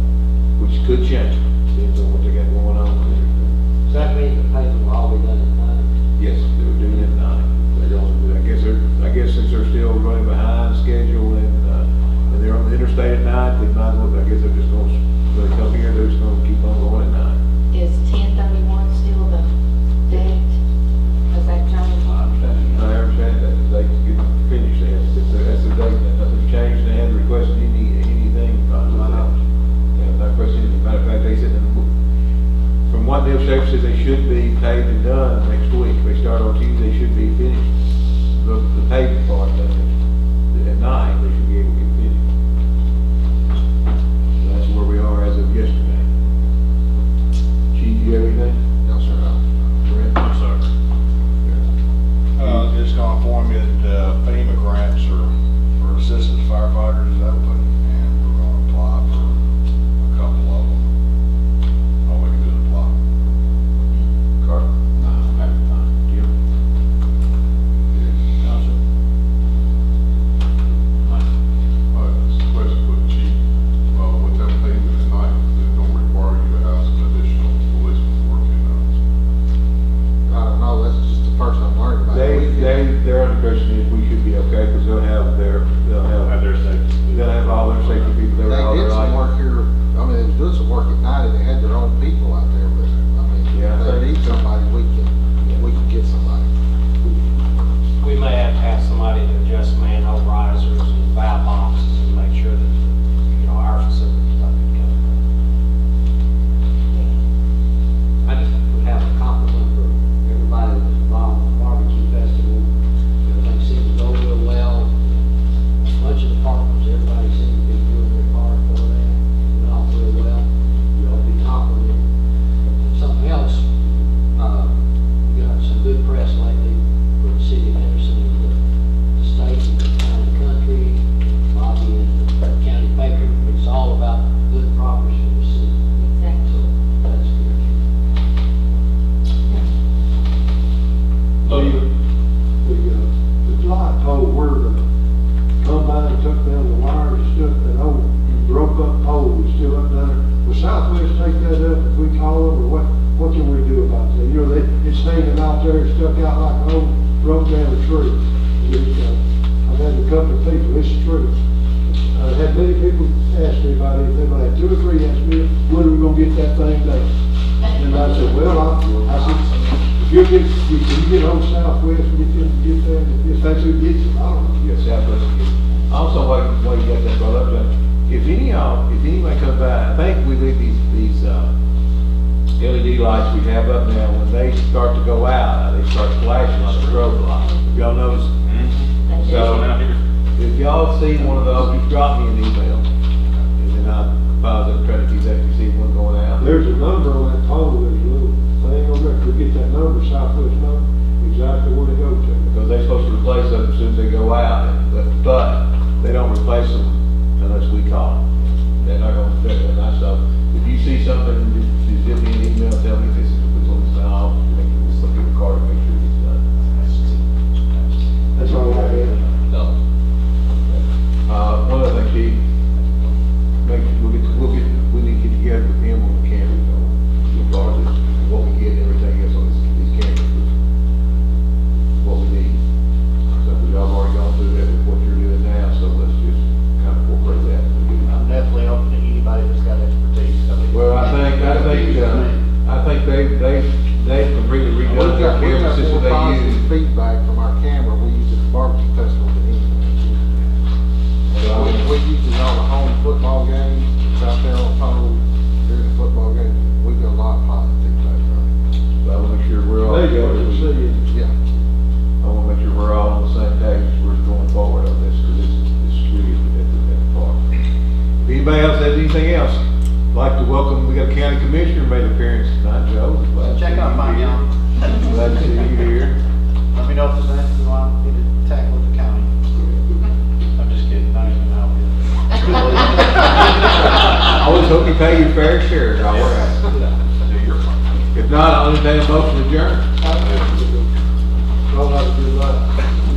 which could change, depends on what they got going on with everything. Does that mean the paving will all be done at night? Yes, they were doing it at night. I guess since they're still running behind schedule and they're on the interstate at night, they might as well, I guess they're just gonna, when they come here, they're just gonna keep on going at night. Is 10/31 still the date? Has that changed? I understand that, the date to get finished, that's the date, and nothing changed, they haven't requested anything from that. They have not requested anything, matter of fact, they said, from what Neil Schaefer says, they should be paved and done next week. If they start on Tuesday, they should be finished. The paving part, at night, they should be able to get finished. So that's where we are as of yesterday. Chief, you have anything? No, sir, no. Brent? No, sir. Just gonna inform you that FEMA grants for assistance firefighters is open, and we're gonna apply for a couple of them. All we can do is apply. Carter? No, I'm fine. Jim? No, sir. It's a question for the chief, with them paving at night, it's gonna require you to have some additional policemen working, I don't know, that's just the first I'm learning about. Their understanding is we should be okay, because they'll have Have their safety. they'll have all their safety people there. all They their did some lights. work here, I mean, they was doing some work at night, and they had their own people out there, but, I mean, Yeah, if they need somebody, we can get somebody. We may have to have somebody to adjust manhole risers and valve boxes and make sure that, our facilities don't get covered. I just would have a compliment for everybody that was involved in the barbecue festival. Everything seemed to go real well. A bunch of departments, everybody seemed to be doing their part for that. It went off real well. We ought to be complimented. Something else, we got some good press lately for the city of Henderson and the state and the town and country, Bobby and the county paper. It's all about good progress for the city. Exactly. So that's good. The light pole where the combine took down the wires and stuff, that old broke up pole is still up there. Will Southwest take that up if we call them, or what can we do about that? It's hanging out there, stuck out like an old broke down tree. I've had a couple of people, it's true. I've had many people ask me about it, they've had 2 or 3 ask me, when are we gonna get that thing done? And I said, well, I said, if you get on Southwest, get there, if that's who gets it, I don't know. Yes, Southwest. Also, why you got that brought up, John, if anybody comes by, I think we leave these LED lights we have up now, when they start to go out, they start flashing like a strobe light. Y'all notice? So, if y'all see one of those, just drop me an email, and then I'll pause and try to keep that, if you see one going out. There's a number on that pole, there's a little thing on there, we get that number, Southwest number, exactly where to go to. Because they're supposed to replace them as soon as they go out, but they don't replace them unless we call them. They're not gonna fit it, and so, if you see something, just give me an email, tell me if this is, on the style, just look at the card and make sure it's done. That's all I have. No. One other thing, Chief, we need to get together with him on the cameras, regardless of what we get and everything else on these cameras, what we need. So, we all already gone through that with what you're doing now, so let's just kind of incorporate that. I'm definitely open to anybody that's got expertise. Well, I think they've completely redone their camera system they use. Feedback from our camera, we use it at the barbecue festival, but anyway. We use it on the home football games, it's out there on pole during the football game, we get a lot of positive feedback from it. So I wanna make sure we're all They go together. to see it. Yeah. I wanna make sure we're all on the same page as we're going forward on this, because it's really at the part. If anybody else has anything else, I'd like to welcome, we got a county commissioner made an appearance tonight, Joe. Glad to Check see out you my here. young. Glad to see you here. Let me know if there's anything you want me to tackle with the county. I'm just kidding, not even help you. always hope you pay your fair share, is all we're asking. Do your part. If not, I'll entertain a motion to adjourn. Y'all have a good night.